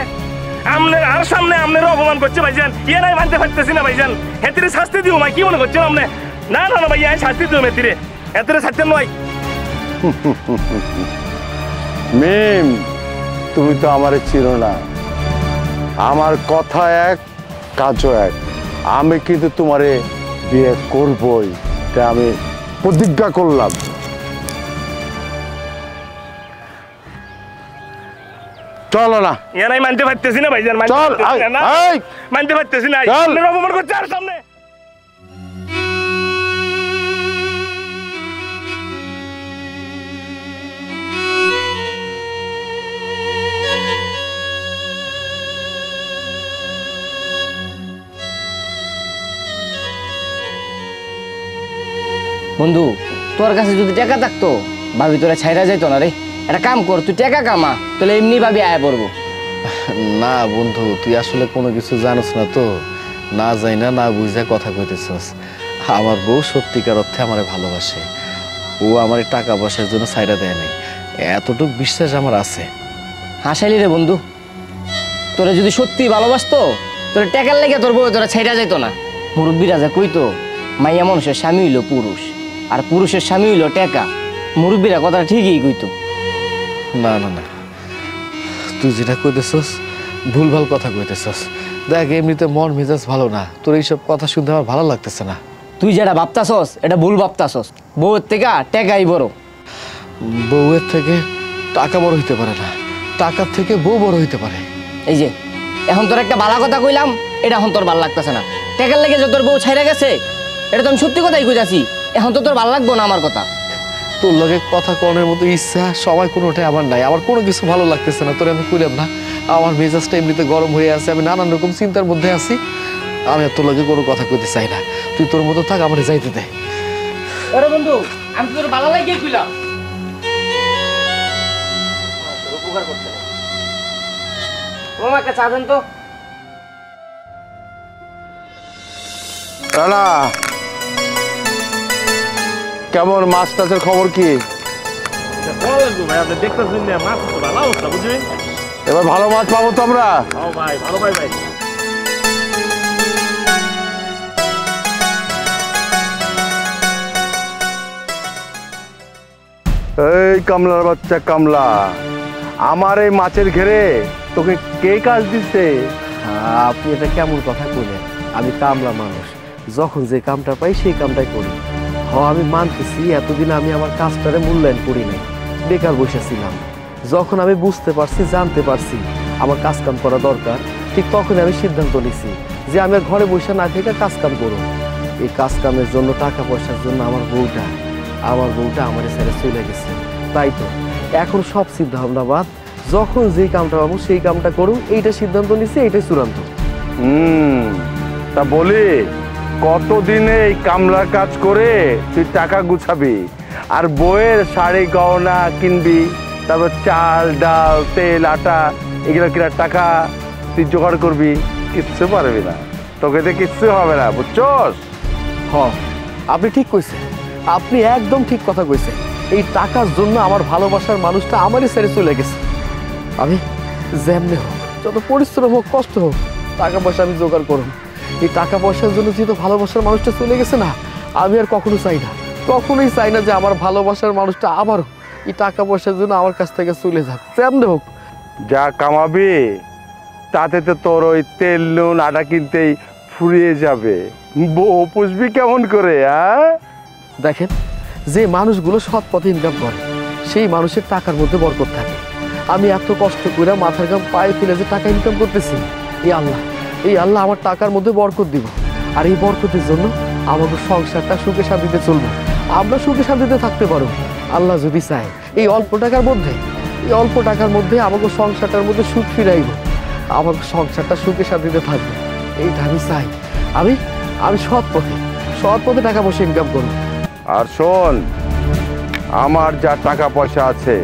আমনের আর সামনে আমনের অপমান করছে ভাইজান, ইয়ে নাই মানতে পারতেছি না ভাইজান। হেতিরে শাস্তি দিও ভাই, কি মনে করছেন আপনি? না না না ভাইয়া, শাস্তি দিও হেতিরে, এতে শাস্তি নয়। মিম, তুমি তো আমারে চিনো না, আমার কথা এক কাজও এক। আমি কিন্তু তোমারে বিয়ে করবই, এটা আমি প্রতিজ্ঞা করলাম। চলো না, ইয়ে নাই মানতে পারতেছি না ভাইজান, চল মানতে পারতেছি না, আমনের অপমান করছে আর সামনে। বন্ধু, তোর কাছে যদি টাকা থাকতো ভাবি তোরা ছাইরা যাইতো না রে। একটা কাম কর, তুই টাকা কামা, তাহলে এমনি ভাবি আয়া পড়বো। না বন্ধু, তুই আসলে কোনো কিছু জানোস না তো, না যাই না না বুঝা কথা কইতেছস। আমার বউ সত্যিকার অর্থে আমারে ভালোবাসে, ও আমার টাকা পয়সার জন্য ছাইরা দেয় নাই, এতটুকু বিশ্বাস আমার আছে। হাসাইলি রে বন্ধু, তোরা যদি সত্যি ভালোবাসতো তোরা টাকার লেগে তোর বউ তোরা ছাইরা যাইতো না। মুরব্বীরা যা কইতো, মাইয়া মানুষের স্বামী হইলো পুরুষ আর পুরুষের স্বামী হইলো টাকা। মুরব্বীরা কথাটা ঠিকই কইতো। না না না, তুই যেটা কইতেছস ভুলভাল কথা কইতেছস। দেখ এমনিতে মন মেজাজ ভালো না, তোর এইসব কথা শুনতে আমার ভালো লাগতেছে না। তুই যেটা ভাবতাছস এটা ভুল ভাবতাছস। বউয়ের থেকে টাকাই বড়। বউয়ের থেকে টাকা বড় হইতে পারে না, টাকার থেকে বউ বড় হইতে পারে। এই যে এখন তোর একটা ভালো কথা কইলাম, এটা এখন তোর ভালো লাগতেছে না। টাকার লেগে যে তোর বউ ছাইরা গেছে, এটা তো আমি সত্যি কথাই কইতাছি। এখন তো তোর ভালো লাগবো না আমার কথা। তোর লগে কথা কনের মতো ইচ্ছা সবাই কোনোটাই আমার নাই, আমার কোনো কিছু ভালো লাগতেছে না। তোরে আমি কইলাম না, আমার মেজাজটা এমনিতে গরম হয়ে আছে, আমি নানান রকম চিন্তার মধ্যে আছি। আমি আর তোর লগে কোনো কথা কইতে চাই না, তুই তোর মতো থাক, আমার যাইতে দে। আরে বন্ধু, আমি তোর ভালো লাগিয়ে কইলাম। উপকার করতে তোমাকে চা দেন তো। রানা, কেমন মাছ টাছের খবর কি? ভালো লাগবে ভাই, আপনি দেখতেছেন না মাছ তো ভালো অবস্থা, বুঝলেন? এবার ভালো মাছ পাবো তো আমরা। ভাই ভালো ভাই ভাই। এই কামলার বাচ্চা কামলা, আমার এই মাছের ঘেরে তোকে কে কাজ দিচ্ছে? আপনি এটা কেমন কথা কইলেন? আমি কামলা মানুষ, যখন যে কামটা পাই সেই কামটাই করি। আমি মানতেছি এতদিন আমি আমার কাজটারে মূল্যায়ন করি নাই, বেকার বসেছিলাম। যখন আমি বুঝতে পারছি, জানতে পারছি আমার কাজ কাম করা দরকার, ঠিক তখন আমি সিদ্ধান্ত নিছি যে আমি আর ঘরে বসে না থেকে কাজ কাম করব। এই কাজ কামের জন্য, টাকা পয়সার জন্য আমার বউটা আমার ছেড়ে চলে গেছে। তাই তো এখন সব চিন্তা ভাবনা বাদ, যখন যেই কামটা পাবো সেই কামটা করুন, এইটা সিদ্ধান্ত নিছি, এইটাই চূড়ান্ত। তা বলি, কতদিনে এই কামলার কাজ করে তুই টাকা গুছাবি আর বইয়ের শাড়ি গহনা কিনবি, তারপর চাল ডাল তেল আটা এগুলো কেনার টাকা তুই জোগাড় করবি? কিচ্ছু পারবি না, তোকে তো কিচ্ছু হবে না, বুঝছস? আপনি ঠিক কইছেন, আপনি একদম ঠিক কথা কইছেন। এই টাকার জন্য আমার ভালোবাসার মানুষটা আমারই ছেড়ে চলে গেছে। আমি যেমনি হোক, যত পরিশ্রম হোক, কষ্ট হোক, টাকা পয়সা আমি জোগাড় করব। এই টাকা পয়সার জন্য যেহেতু ভালোবাসার মানুষটা চলে গেছে না, আমি আর কখনোই চাই না যে আমার ভালোবাসার মানুষটা আবারও এই টাকা পয়সার জন্য আমার কাছ থেকে চলে যাক। যেমনি হোক, যা কামাবি তাতে তো তোর ওই তেল নুন আটা কিনতেই ফুরিয়ে যাবে। বউ পুষবি কেমন করে? দেখেন যে মানুষগুলো সৎ পথে ইনকাম করে সেই মানুষের টাকার মধ্যে বরকত থাকে। আমি এত কষ্ট করে মাথার ঘাম পায়ে ফেলে যে টাকা ইনকাম করতেছি, এই আল্লাহ আমার টাকার মধ্যে বরকত দিব। আর এই বরকতের জন্য আমাদের সংসারটা সুখে শান্তিতে চলবে, আমরা সুখে শান্তিতে থাকতে পারবো। আল্লাহ যদি চায় এই অল্প টাকার মধ্যে আমাকে সংসারটার মধ্যে সুখ ফিরাইব, আমার সংসারটা সুখে শান্তিতে থাকবে। এইটা আমি চাই। আমি সৎ পথে টাকা পয়সা ইনকাম করবো। আর শোন, আমার যা টাকা পয়সা আছে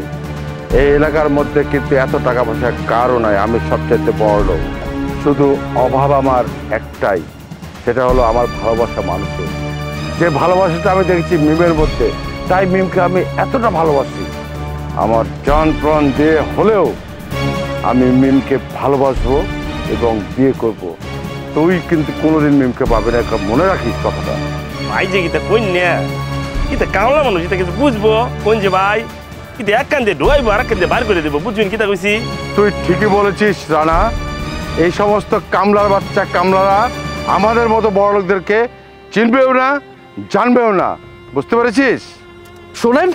এই এলাকার মধ্যে কিন্তু এত টাকা পয়সা কারও নাই। আমি সবচেয়ে বড় লোক, শুধু অভাব আমার একটাই, সেটা হলো আমার ভালোবাসা মানুষের। যে ভালোবাসাটা আমি দেখেছি মিমের মধ্যে, তাই মিমকে আমি এতটা ভালোবাসি। আমার জান প্রাণ দিয়ে হলেও আমি মিমকে ভালোবাসবো এবং বিয়ে করব। তুই কিন্তু কোনোদিন মিমকে পাবে না, মনে রাখিস কথাটা। ভাই যে গীতা কই না, গীতা কামলা মানুষ, গীতা কিছু বুঝবো কোন যে ভাই, কিন্তু এক কান দিয়ে ঢোয়াইবো আর এক কান দিয়ে বার করে দেবো, বুঝবেন কিতা কইছি? তুই ঠিকই বলেছিস রানা। এই সমস্ত কামলার বাচ্চা কামলারা আমাদের মতো বড় লোকদেরকে চিনবেও না, জানবেও না, বুঝতে পেরেছিস? শোনেন,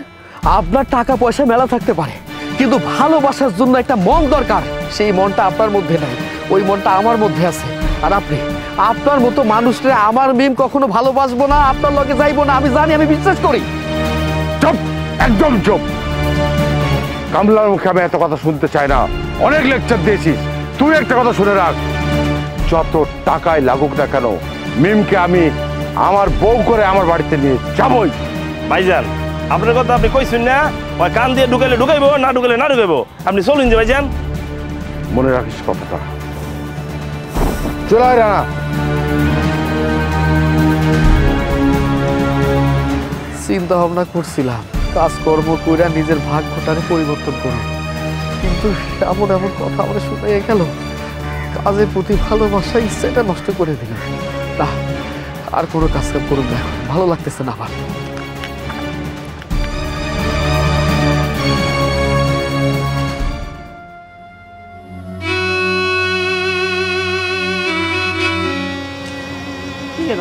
আপনার টাকা পয়সা মেলা থাকতে পারে, কিন্তু ভালোবাসার জন্য একটা মন দরকার। সেই মনটা আপনার মধ্যে নাই, ওই মনটা আমার মধ্যে আছে। আর আপনার মতো মানুষরে আমার মিম কখনো ভালোবাসবো না, আপনার লগে যাইবো না। আমি জানি, আমি বিশ্বাস করি। চুপ, একদম চুপ। কামলার মুখে আমি এত কথা শুনতে চাই না। অনেক লেকচার দিয়েছিস, তুই একটা কথা শুনে রাখ। যত টাকায় লাগুক না কেন, মিমকে আমি আমার বউ করে আমার বাড়িতে নিয়ে যাবই। ভাইজান আপনার কথা আপনি কইছেন না, ওই কান দিয়ে ঢুকাইলে ঢুকাইবো, না ঢুকাইলে না ঢুকাইবো। আপনি চলুন যে ভাইজান। মনে রাখিস কথাটা। চলে আয় রানা। চিন্তা ভাবনা করছিলাম কাজকর্ম কইরা নিজের ভাগ্যটারে পরিবর্তন করব, কিন্তু এমন কথা আমার শুনে গেল। কাজের প্রতি ভালোবাসা ইচ্ছাটা নষ্ট করে দিল। না, আর কোনো কাজ কাম করুন না, ভালো লাগতেছে না আমার।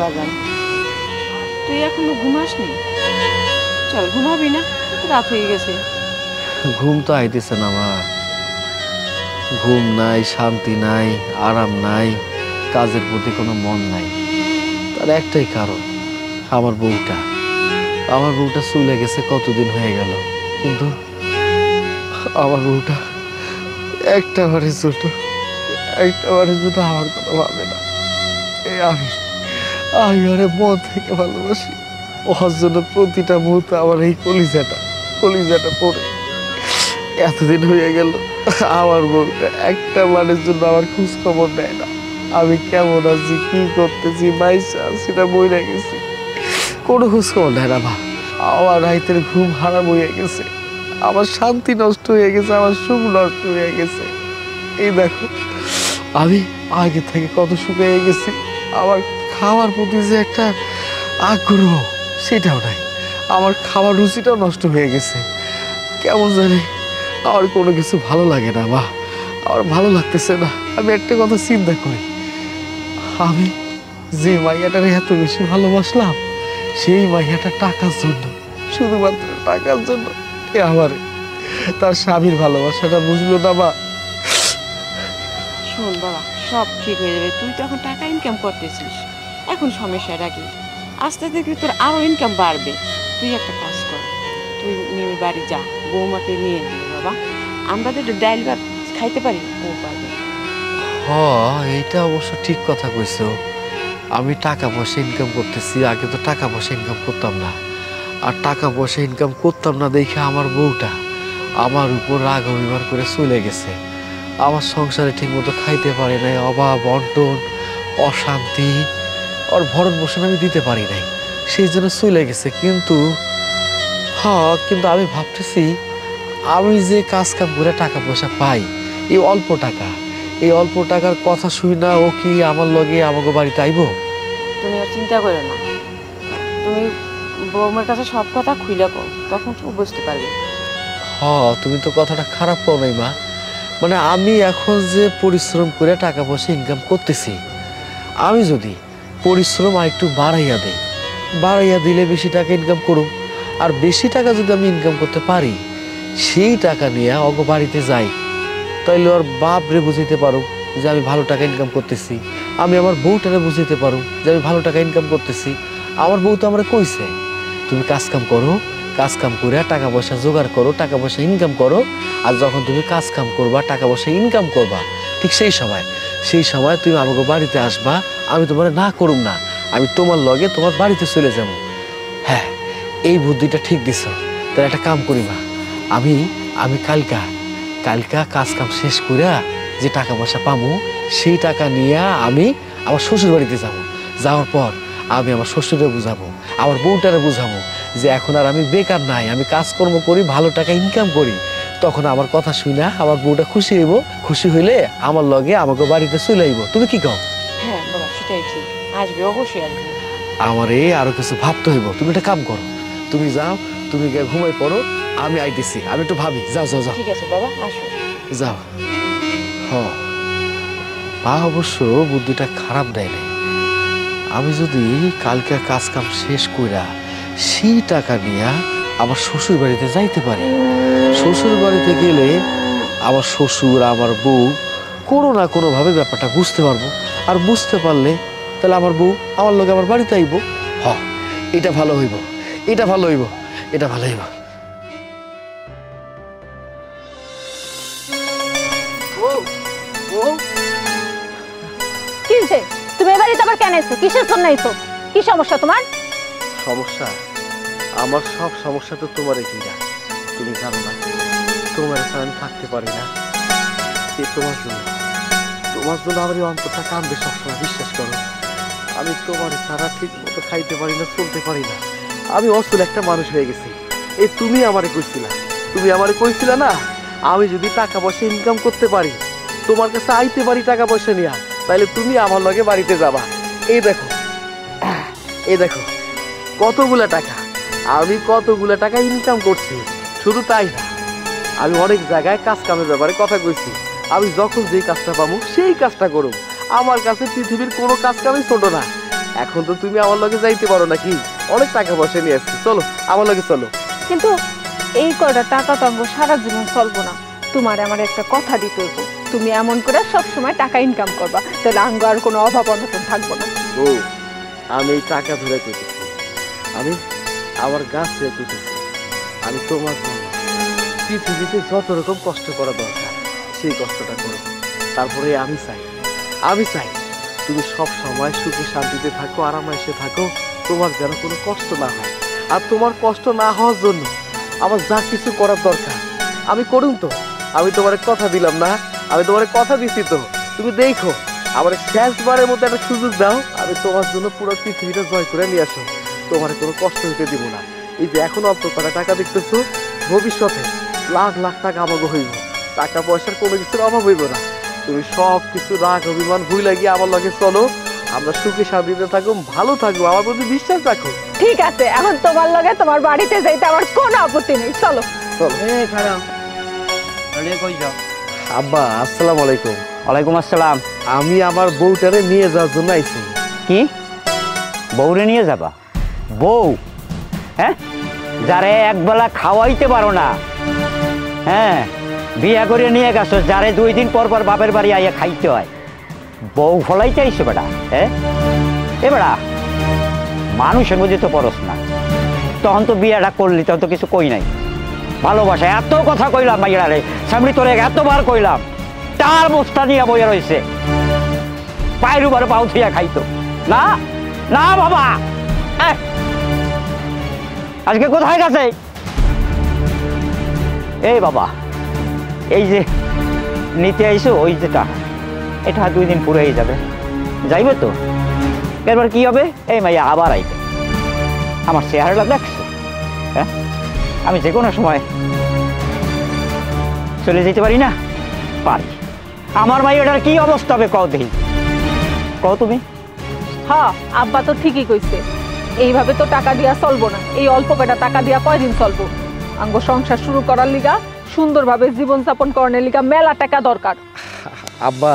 বাজান, তুই এখনো ঘুমাসনি? চল ঘুমাবি না, রাত হয়ে গেছে। ঘুম তো আইতেছে না মা, ঘুম নাই, শান্তি নাই, আরাম নাই, কাজের প্রতি কোনো মন নাই। তার একটাই কারণ, আমার বউটা চলে গেছে কতদিন হয়ে গেল, কিন্তু আমার বউটা একটা বারের জন্য আমার কথা ভাবে না। এই আমি ওরে মন থেকে ভালোবাসি, ওর জন্য প্রতিটা মুহূর্তে আমার এই কলিজাটা পড়ে। এতদিন হয়ে গেল আমার বউটা একটা বারের জন্য আমার খোঁজ খবর নেয় না। আমি কেমন আছি, কি করতেছি, বাইসা সেটা বইরা গেছি, কোনো খোঁজ খবর নেয় না। আমার রাইতের ঘুম হারাম হয়ে গেছে, আমার শান্তি নষ্ট হয়ে গেছে, আমার সুখ নষ্ট হয়ে গেছে। এই দেখো, আমি আগে থেকে কত সুখ হয়ে গেছি। আমার খাওয়ার প্রতি যে একটা আগ্রহ, সেটাও নাই। আমার খাওয়ার রুচিটাও নষ্ট হয়ে গেছে। কেমন জানি আমার কোনো কিছু ভালো লাগে না মা, আমার ভালো লাগতেছে না। আমি একটা কথা চিন্তা করি, আমি যে মাইয়াটারে এত বেশি ভালোবাসলাম, সেই মাইয়াটা টাকার জন্য, শুধুমাত্র টাকার জন্য আমারে তার স্বামীর ভালোবাসাটা বুঝলো না মা। শোন বাবা, সব ঠিক হয়ে যাবে। তুই তো এখন টাকা ইনকাম করতেছিস, এখন সমস্যাটা কি? আস্তে দেখবি তোর আরো ইনকাম বাড়বে। তুই একটা কাজ কর, তুই মিমির বাড়ি যা, বৌমাকে নিয়ে দিবি বাবা। আমরা তো ডাইল ভাত খাইতে পারি, ও পারবে। এইটা অবশ্য ঠিক কথা কইছো। আমি টাকা পয়সা ইনকাম করতেছি, আগে তো টাকা পয়সা ইনকাম করতাম না। আর টাকা পয়সা ইনকাম করতাম না দেখে আমার বউটা আমার উপর রাগ অভিমান করে চলে গেছে। আমার সংসারে ঠিক মতো খাইতে পারি নাই, অভাব অনটন অশান্তি, ওর ভরণ পোষণ আমি দিতে পারি নাই, সেই জন্য চলে গেছে। কিন্তু আমি ভাবতেছি, আমি যে কাজ কাম করে টাকা পয়সা পাই, এই অল্প টাকার কথা শুই না ও কি আমার লগে আমাকে বাড়িতে আইব? তুমি আর চিন্তা করো না, তুমি বৌমার কাছে সব কথা খুইলা কও, তখন তুমি বুঝতে পারবে। তুমি তো কথাটা খারাপ পাও নাই মা। মানে আমি এখন যে পরিশ্রম করে টাকা পয়সা ইনকাম করতেছি, আমি যদি পরিশ্রম আর একটু বাড়াইয়া দিলে বেশি টাকা ইনকাম করুম, আর বেশি টাকা যদি আমি ইনকাম করতে পারি, সেই টাকা নিয়ে অগ বাড়িতে যাই, তাইলে ওর বাপ রে বুঝাইতে পারো যে আমি ভালো টাকা ইনকাম করতেছি। আমি আমার বউটারে বুঝাইতে পারো যে আমি ভালো টাকা ইনকাম করতেছি। আমার বউ তো আমার কইছে তুমি কাজ কাম করো, কাজ কাম করে টাকা পয়সা জোগাড় করো, টাকা পয়সা ইনকাম করো। আর যখন তুমি কাজ কাম করবা, টাকা পয়সা ইনকাম করবা, ঠিক সেই সময় তুমি আমাকে বাড়িতে আসবা। আমি তোমার না করুম না, আমি তোমার লগে তোমার বাড়িতে চলে যাব। হ্যাঁ, এই বুদ্ধিটা ঠিক দিছ। তাহলে একটা কাম করি মা, আমি কালকা কাজ কাম শেষ করে যে টাকা পয়সা পাবো, সেই টাকা নিয়ে আমি আমার শ্বশুর বাড়িতে যাব। যাওয়ার পর আমি আমার শ্বশুরে বুঝাবো, আমার বউটারে বুঝাবো যে এখন আর আমি বেকার নাই, আমি কাজকর্ম করি, ভালো টাকা ইনকাম করি। তখন আমার কথা শুনে আমার বউটা খুশি হইব। খুশি হইলে আমার লগে আমাকে বাড়িতে চলে আইব। তুমি কি কও? হ্যাঁ বাবা, সেটাই ঠিক, আসবে, অবশ্যই আসবে। আমার আরো কিছু ভাবতে হইব। তুমি একটা কাম করো, তুমি যাও, তুমি গিয়ে ঘুমাই পড়ো, আমি আইতেছি। আমি একটু ভাবি। যাও যাও যাও। ঠিক আছে বাবা, আসো। যাও। মা অবশ্য বুদ্ধিটা খারাপ দেয় নাই। আমি যদি কালকে কাজ কাম শেষ কইরা সেই টাকা নিয়ে আমার শ্বশুর বাড়িতে যাইতে পারি, শ্বশুর বাড়িতে গেলে আমার শ্বশুর আমার বউ কোনো না কোনোভাবে ব্যাপারটা বুঝতে পারবো। আর বুঝতে পারলে তাহলে আমার বউ আমার লগে আমার বাড়িতে আইব। এটা ভালো হইব, এটা ভালো হইব, এটা ভালো হইব। কি হইছে? তুমি এ বাড়িতে আবার কেন এসো? কিসের জন্য এসো? কি সমস্যা তোমার? সমস্যা? আমার সব সমস্যা তো তোমার কিনা, তুমি জানো না তোমার ছাড়া আমি থাকতে পারি না। তোমার জন্য আমার এই অন্তরটা কান্দে সবসময়, বিশ্বাস করো। আমি তোমার ছাড়া ঠিক মতো খাইতে পারি না, চলতে পারি না। আমি অসল একটা মানুষ হয়ে গেছি। তুমি আমারে কইছিলা না, আমি যদি টাকা পয়সা ইনকাম করতে পারি, তোমার কাছে আইতে পারি টাকা পয়সা নিয়া, তাইলে তুমি আমার লগে বাড়িতে যাবা। এই দেখো কতগুলা টাকা, আমি কতগুলা টাকা ইনকাম করছি। শুধু তাই না, আমি অনেক জায়গায় কাজ কামের ব্যাপারে কথা কইছি। আমি যখন যেই কাজটা পাবো সেই কাজটা করব। আমার কাছে পৃথিবীর কোনো কাজ কামই ছোট না। এখন তো তুমি আমার লগে যাইতে পারো নাকি? অনেক টাকা পয়সা নিয়ে আসছি, চলো আমার লগে চলো। কিন্তু এই কয়টা টাকা তো আমরা সারা জীবন চলবো না। তোমার আমার একটা কথা দিতে হইব, তুমি এমন করে সবসময় টাকা ইনকাম করবা, তাহলে আঙ্গ আর কোনো অভাব অনটন থাকবো না। আমি এই টাকা ধরে কইতেছি, আমি আমার গাছ ধরে কইতেছি। আমি তোমার জন্য পৃথিবীতে যত রকম কষ্ট করা দরকার সেই কষ্টটা করো। তারপরে আমি চাই তুমি সব সময় সুখে শান্তিতে থাকো, আরামাইসে থাকো, তোমার যেন কোনো কষ্ট না হয়। আর তোমার কষ্ট না হওয়ার জন্য আমার যা কিছু করার দরকার আমি করুন। তো আমি তোমার কথা দিলাম না, আমি তোমার কথা দিছি। তো তুমি দেখো, আমার শেষবারের মতো একটা সুযোগ দাও, আমি তোমার জন্য পুরো পৃথিবীটা জয় করে নিয়ে আসো। তোমার কোনো কষ্ট হইতে দিব না। এই যে এখন অল্প কটা টাকা দেখতেছো, ভবিষ্যতে লাখ লাখ টাকা আমাকে হইব। টাকা পয়সার কোনো কিছুর অভাব হইব না। তুমি সব কিছু রাগ অভিমান ভুলে গিয়ে আমার লগে চলো, আমরা সুখে শান্তিতে থাকো, ভালো থাকবো, আমার প্রতি বিশ্বাস রাখো। ঠিক আছে, এখন তোমার লগে তোমার বাড়িতে যাইতে আমার কোনো আপত্তি নেই, চলো। আব্বা আসসালামু আলাইকুম। ওয়ালাইকুম আসসালাম। আমি আমার বউটারে নিয়ে যাওয়ার জন্য আইছি। কি বউরে নিয়ে যাবা? বউ? হ্যাঁ, যারে একবেলা খাওয়াইতে পারো না, হ্যাঁ, বিয়া করে নিয়ে গেছো, যারে 2 দিন পর পর বাপের বাড়ি আইয়া খাইতে হয়, বউ ফলাইতে আইসো বেটা? হ্যাঁ, এ বেটা মানুষের মধ্যে তো পরস না। তখন তো বিয়াটা করলি, তখন তো কিছু কই নাই। ভালোবাসা এত কথা কইলাম মাইয়ারে, সামনে তোরে এতবার কইলাম, তার বস্তা নিয়ে বইয়া রয়েছে, পায়ের উপরে পাউ থইয়া খাইতো না। না বাবা, আজকে কোথায় গেছে? এই বাবা, এই যে নিতে আইসো, ওই যেটা, এটা 2 দিন পুরেই যাবে, যাইবে তো। এরপর কি হবে? এই মাইয়া আবার আইবে। আমার চেহারাটা দেখছো? হ্যাঁ, আমি যে কোনো সময় চলে যেতে পারি না? পারি। আমার মাইয়াটার কি অবস্থা হবে কও দেখি, কও তুমি। হ্যাঁ, আব্বা তো ঠিকই কইছে, এইভাবে তো টাকা দিয়া চলবো না। এই অল্প কটা টাকা দিয়া কয়দিন চলবো? আঙ্গ সংসার শুরু করার লিগা, সুন্দরভাবে জীবনযাপন করার লিগা মেলা টাকা দরকার। আব্বা,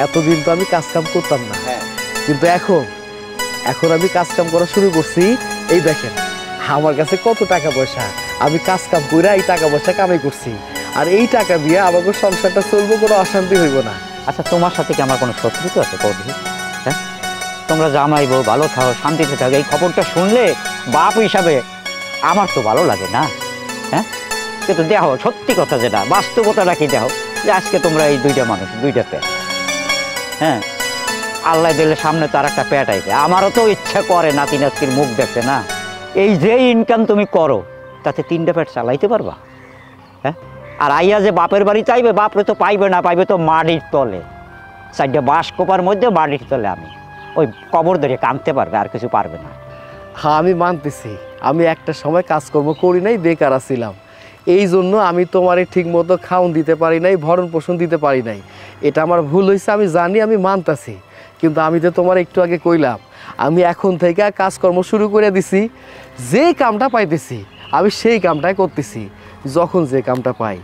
এতদিন তো আমি কাজ কাম করতাম না, কিন্তু এখন আমি কাজ কাম করা শুরু করছি। এই দেখেন, আমার কাছে কত টাকা পয়সা, আমি কাজ কাম করে এই টাকা পয়সা কামাই করছি, আর এই টাকা দিয়ে আমাকে সংসারটা চলবো, কোনো অশান্তি হইব না। আচ্ছা তোমার সাথে কি আমার কোনো শত্রুতা আছে কৌধি? হ্যাঁ, তোমরা জামাই বউ ভালো থাকো, শান্তিতে থাকো, এই খবরটা শুনলে বাপ হিসাবে আমার তো ভালো লাগে না। হ্যাঁ, কিন্তু দেখো সত্যি কথা যেটা বাস্তবতাটা কি দেখো, যে আজকে তোমরা এই দুইটা মানুষ, দুইটা পেট, হ্যাঁ আল্লাহ দিলে সামনে তার একটা পেট আইবে। আমারও তো ইচ্ছা করে নাতি নাতির মুখ দেখতে না। এই যে ইনকাম তুমি করো তাতে 3টা পেট চালাইতে পারবা? হ্যাঁ, আর আইয়া যে বাপের বাড়ি চাইবে, বাপরে তো পাইবে না, পাইবে তো মাটির তলে, 4টা বাঁশ কোপার মধ্যে মাটির তলে। আমি ওই কবর ধরে কাঁদতে পারবে, আর কিছু পারবে না। হ্যাঁ আমি মানতেছি, আমি একটা সময় কাজকর্ম করি নাই, বেকার ছিলাম, এই জন্য আমি তোমারে ঠিক মতো খাওন দিতে পারি নাই, ভরণ পোষণ দিতে পারি নাই। এটা আমার ভুল হয়েছে, আমি জানি, আমি মানতাছি। কিন্তু আমি তো তোমার একটু আগে কইলাম, আমি এখন থেকে কাজকর্ম শুরু করে দিছি। যে কামটা পাইতেছি আমি সেই কামটাই করতেছি। যখন যে কামটা পাই,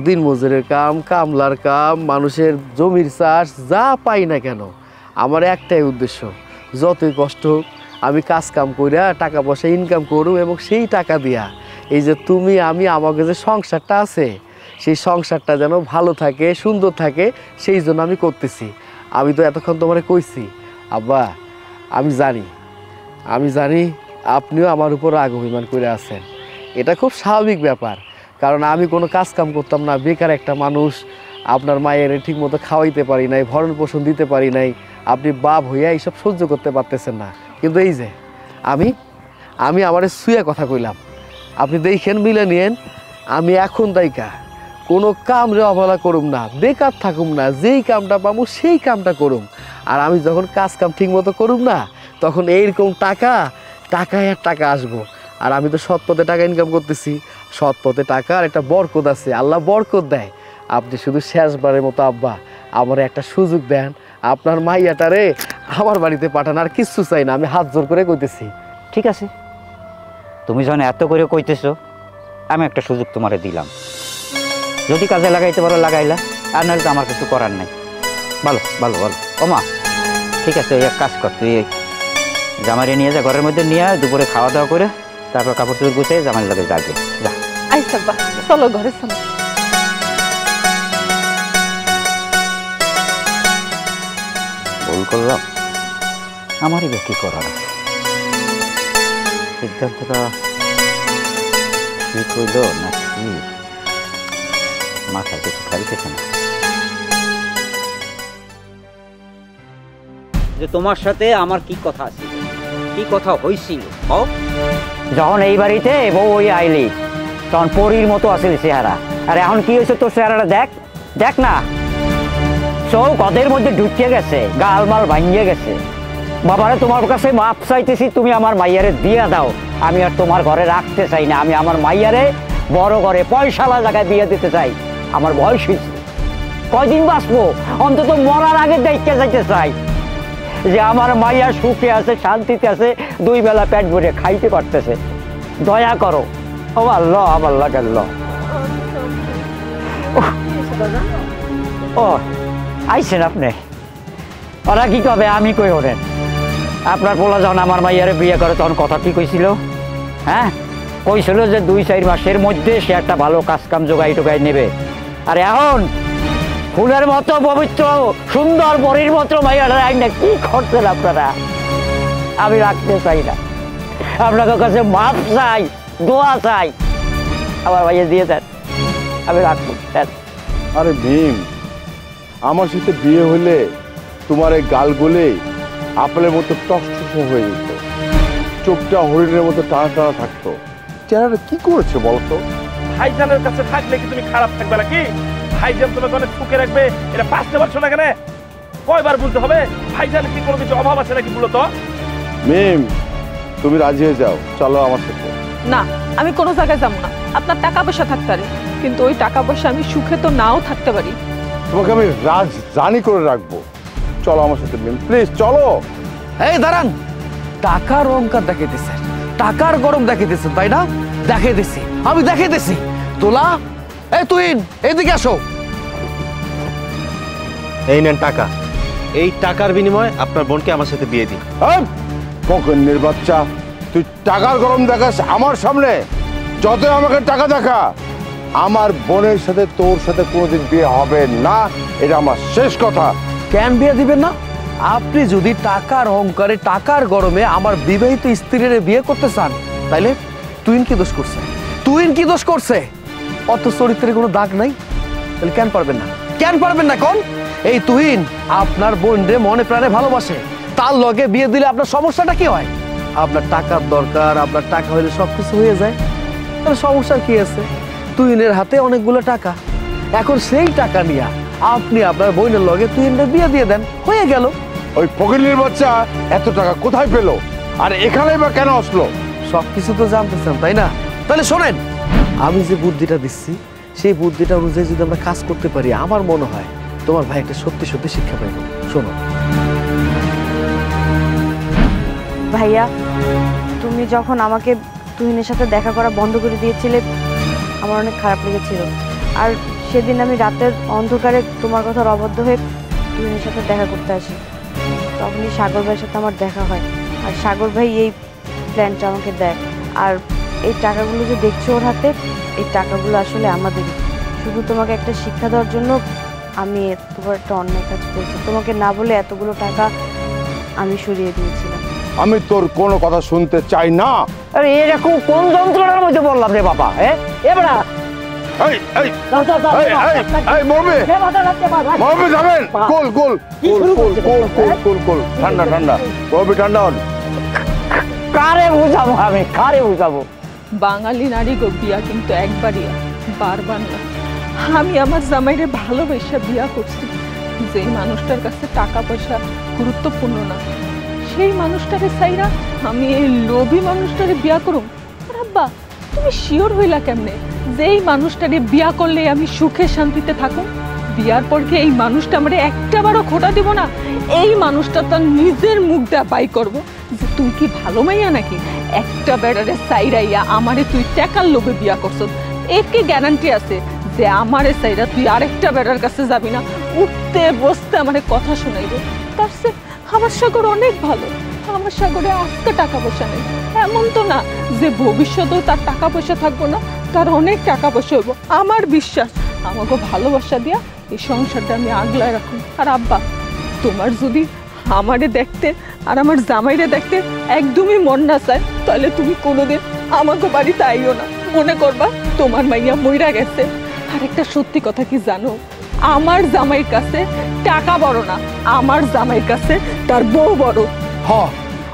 দিন মজুরের কাম, কামলার কাম, মানুষের জমির চাষ, যা পাই না কেন, আমার একটাই উদ্দেশ্য, যতই কষ্ট হোক আমি কাজ কাম কইরা টাকা পয়সা ইনকাম করুম, এবং সেই টাকা দিয়া এই যে তুমি আমি আমাকে যে সংসারটা আছে, সেই সংসারটা যেন ভালো থাকে, সুন্দর থাকে, সেই জন্য আমি করতেছি। আমি তো এতক্ষণ তোমারে কইছি আব্বা, আমি জানি আপনিও আমার উপর রাগ অভিমান করে আছেন। এটা খুব স্বাভাবিক ব্যাপার, কারণ আমি কোনো কাজ কাম করতাম না, বেকার একটা মানুষ, আপনার মায়ের ঠিক মতো খাওয়াইতে পারি নাই, ভরণ পোষণ দিতে পারি নাই, আপনি বাপ হইয়া এইসব সহ্য করতে পারতেছেন না। কিন্তু এই যে আমি আমারে শুয়ে কথা কইলাম, আপনি দেখেন, মিলে নিয়েন, আমি এখন দায়িকা কোনো কাম রে অবহেলা করুম না, বেকার থাকুম না, যেই কামটা পাবো সেই কামটা করুম। আর আমি যখন কাজ কাম ঠিক মতো করুম না, তখন এইরকম টাকায় আর টাকা আসবো। আর আমি তো সৎ পথে টাকা ইনকাম করতেছি, সৎ পথে টাকার একটা বরকত আছে, আল্লাহ বরকত দেয়। আপনি শুধু শেষবারের মতো আব্বা আমার একটা সুযোগ দেন, আপনার মাইয়াটারে আমার বাড়িতে পাঠান, আর কিচ্ছু চাই না, আমি হাত জোর করে কইতেছি। ঠিক আছে, তুমি যখন এত করে কইতেছো, আমি একটা সুযোগ তোমারে দিলাম, যদি কাজে লাগাইতে পারো লাগাইলা, আর নাহলে তো আমার কিছু করার নাই। ভালো ভালো ভালো ওমা, ঠিক আছে, এক কাজ কর, তুই জামাইরে নিয়ে যা, ঘরের মধ্যে নিয়ে দুপুরে খাওয়া দাওয়া করে তারপর কাপড় চোপড় গুছিয়ে জামাইয়ের লাগে যাবে, যা। আচ্ছা বা চলো ঘরে চলো। ভুল করলাম, আমারই বা কি করার আছে, সিদ্ধান্তটা ঠিক হইল না কি মাথায় কিছু খেলতেছে না। যে তোমার সাথে আমার কি কথা আছে, কি কথা হয়েছিল? যখন এই বাড়িতে বউ ওই আইলি তখন পরীর মতো আসিল চেহারা, আর এখন কি হয়েছে তোর চেহারাটা দেখ, দেখ না, চোখ ওদের মধ্যে ঢুকিয়ে গেছে, গালমাল ভাঙিয়ে গেছে। বাবারে তোমার কাছে মাপ চাইতেছি, তুমি আমার মাইয়ারে দিয়ে দাও, আমি আর তোমার ঘরে রাখতে চাই না, আমি আমার মাইয়ারে বড় ঘরে পয়সালা জায়গায় বিয়ে দিতে চাই। আমার বয়স হয়েছে, কয়দিন বাঁচবো, অন্তত মরার আগে দেখতে যাইতে চাই যে আমার মাইয়া সুখে আছে, শান্তিতে আছে, 2 বেলা পেট ভরে খাইতে পারতেছে। দয়া করো, ও আল্লাহ, আমার লাগে আল্লাহ। ও আইছেন আপনি, ওরা কি কবে আমি কই ওরেন? আপনার পোলা যখন আমার মাইয়ারে বিয়ে করে তখন কথা কি কইছিল? হ্যাঁ, কইছিল যে 2-4 মাসের মধ্যে সে একটা ভালো কাজ কাম জোগাই টোগাই নেবে। আর এখন ফুলের মতো পবিত্র সুন্দর পরীর মতো মাইয়াটা আইনা কি করছেন আপনারা? আমি রাখতে চাই না, আপনাদের কাছে মাপ চাই, দোয়া চাই, আমার ভাইয়া দিয়ে দেন, আমি রাখবো। আরে ভীম, আমার সাথে বিয়ে হলে তোমার এই গাল গলে আপেলের মতো টকটক হয়ে যেত, চোখটা হরিণের মতো টানা টানা থাকতো। চেহারাটা কি করেছে বলতো? ভাইজানের কাছে থাকলে কি তুমি খারাপ থাকবে নাকি? ভাইজান তোমাকে অনেক সুখে রাখবে, এটা বাঁচতে পারছো না কেন? কয়বার বলতে হবে? ভাইজানের কি কোনো কিছু অভাব আছে নাকি বলো তো? মিম, তুমি রাজি হয়ে যাও, চলো আমার সাথে। না, আমি কোনো জায়গায় যাবো না। আপনার টাকা পয়সা থাকতে পারে, কিন্তু ওই টাকা পয়সা আমি সুখে তো নাও থাকতে পারি। তোমাকে আমি রাজরানী করে রাখবো, চলো আমার সাথে মিম, প্লিজ চলো। এই দাঁড়ান, টাকার অহংকার দেখাইতেছেন, টাকার গরম দেখাইতেছেন, তাই না? দেখাইতেছি, আমি দেখাইতেছি। তোলা, এই তুই এইদিকে আসো। এই নেন টাকা, এই টাকার বিনিময়ে আপনার বোনকে আমার সাথে বিয়ে দিন। পকন্নের বাচ্চা, তুই তুই টাকার গরম দেখাস আমার সামনে, যতই আমাকে টাকা দেখা, আমার বোনের সাথে তোর সাথে কোনোদিন বিয়ে হবে না, এটা আমার শেষ কথা। কেন বিয়ে দিবেন না? আপনি যদি টাকার অহংকারে টাকার গরমে আমার বিবাহিত স্ত্রীর বিয়ে করতে চান, তাইলে তুহিন কি দোষ করছে? তুহিন কি দোষ করছে? অত চরিত্রের কোনো দাগ নাই, তাহলে কেন পারবেন না? কেন পারবেন না কোন? এই তুহিন আপনার বোন রে মনে প্রাণে ভালোবাসে, তার লগে বিয়ে দিলে আপনার সমস্যাটা কি হয়? আপনার টাকার দরকার, আপনার টাকা হলে সবকিছু হয়ে যায়, তাহলে সমস্যার কি আছে? তুহিনের হাতে অনেকগুলো টাকা, এখন সেই টাকা নিয়ে আপনি আপনার বোনের লগে তুহিনের বিয়ে দিয়ে দেন, হয়ে গেল। ওই ফকিরের বাচ্চা এত টাকা কোথায় পেলো, আর এখানে বা কেন আসলো? সবকিছু তো জানতেছেন তাই না? তাহলে শোনেন, আমি যে বুদ্ধিটা দিচ্ছি সেই বুদ্ধিটা অনুযায়ী যদি আমরা কাজ করতে পারি, আমার মনে হয় তোমার ভাই একটা সত্যি সত্যি শিক্ষা পাইব। শোনো ভাইয়া, তুমি যখন আমাকে তুহিনের সাথে দেখা করা বন্ধ করে দিয়েছিলে, আমার অনেক খারাপ লেগেছিল। আর সেদিন আমি রাতের অন্ধকারে তোমার কথার অবাধ্য হয়ে তুহিনের সাথে দেখা করতে আসি, তখনই সাগর ভাইয়ের সাথে আমার দেখা হয়। আর সাগর ভাই এই প্ল্যানটা আমাকে দেয়। আর এই টাকাগুলো যে দেখছো ওর হাতে, এই টাকাগুলো আসলে আমাদেরই। শুধু তোমাকে একটা শিক্ষা দেওয়ার জন্য আমি তোমার একটা অন্যায় কাজ করেছি। তোমাকে না বলে এতগুলো টাকা আমি সরিয়ে দিয়েছিলাম। আমি তোর কোনো কথা শুনতে চাই না। আরে এরকম কোন যন্ত্রণার মধ্যে বললাম রে বাবা? এবারে এই এই এই মরবে, মরবে যাবেন। কোল কোল কোল কোল কোল কোল কোল কোল ঠান্ডা ঠান্ডা, মরবে ঠান্ডা হন। কারে বুঝাবো আমি, কারে বুঝাবো? বাঙালি নারী গো বিয়া কিন্তু একবারই, বারবার না। আমি আমার জামাইরে ভালোবেসে বিয়া করছি। যে মানুষটার কাছে টাকা পয়সা গুরুত্বপূর্ণ না, সেই মানুষটারে চাইরা আমি এই লোভী মানুষটারে বিয়া করুম? আব্বা, তুমি শিওর হইলা কেমনে যে এই মানুষটারে বিয়া করলে আমি সুখে শান্তিতে থাকুম? বিয়ার পর কি এই মানুষটা আমারে একটা বারও খোটা দিব না? এই মানুষটা তার নিজের মুখ দেয়া বাই করবো যে তুই কি ভালো মাইয়া নাকি, একটা বেড়ারে চাইরাইয়া আমারে তুই টাকার লোভে বিয়া করছ? এর কি গ্যারান্টি আছে যে আমারে চাইরা তুই আরেকটা বেড়ার কাছে যাবি না, উঠতে বসতে আমারে কথা শোনাইব? তার সে আমার সাগর অনেক ভালো। আমার সাগরে আজকে টাকা পয়সা নেই, এমন তো না যে ভবিষ্যতেও তার টাকা পয়সা থাকবো না, তার অনেক টাকা পয়সা হইব। আমার বিশ্বাস আমাকে ভালোবাসা দিয়া এই সংসারটা আমি আগলায় রাখুন। আর আব্বা, তোমার যদি আমারে দেখতে আর আমার জামাইরে দেখতে একদমই মন না চায়, তাহলে তুমি কোনোদিন আমাকে বাড়িতে আইও না। মনে করবা তোমার মাইয়া মইরা গেছে। আর একটা সত্যি কথা কি জানো, আমার জামাইয়ের কাছে টাকা বড় না, আমার জামাইয়ের কাছে তার বউ বড়। হ,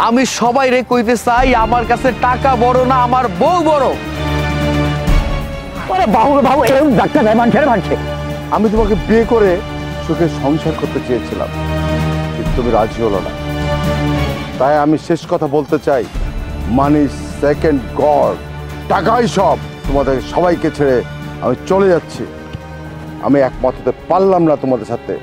আমি সবাই রে কইতে চাই, আমার কাছে টাকা বড় না, আমার বউ বড়। আরে বাবু বাবু, এরকম ডাক্তার নাই, মানুষের মানছে। আমি তোমাকে বিয়ে করে সুখে সংসার করতে চেয়েছিলাম, কিন্তু তুমি রাজি হলো না। তাই আমি শেষ কথা বলতে চাই, মানি সেকেন্ড গড, টাকাই সব। তোমাদের সবাইকে ছেড়ে আমি চলে যাচ্ছি। আমি একমত হতে পারলাম না তোমাদের সাথে।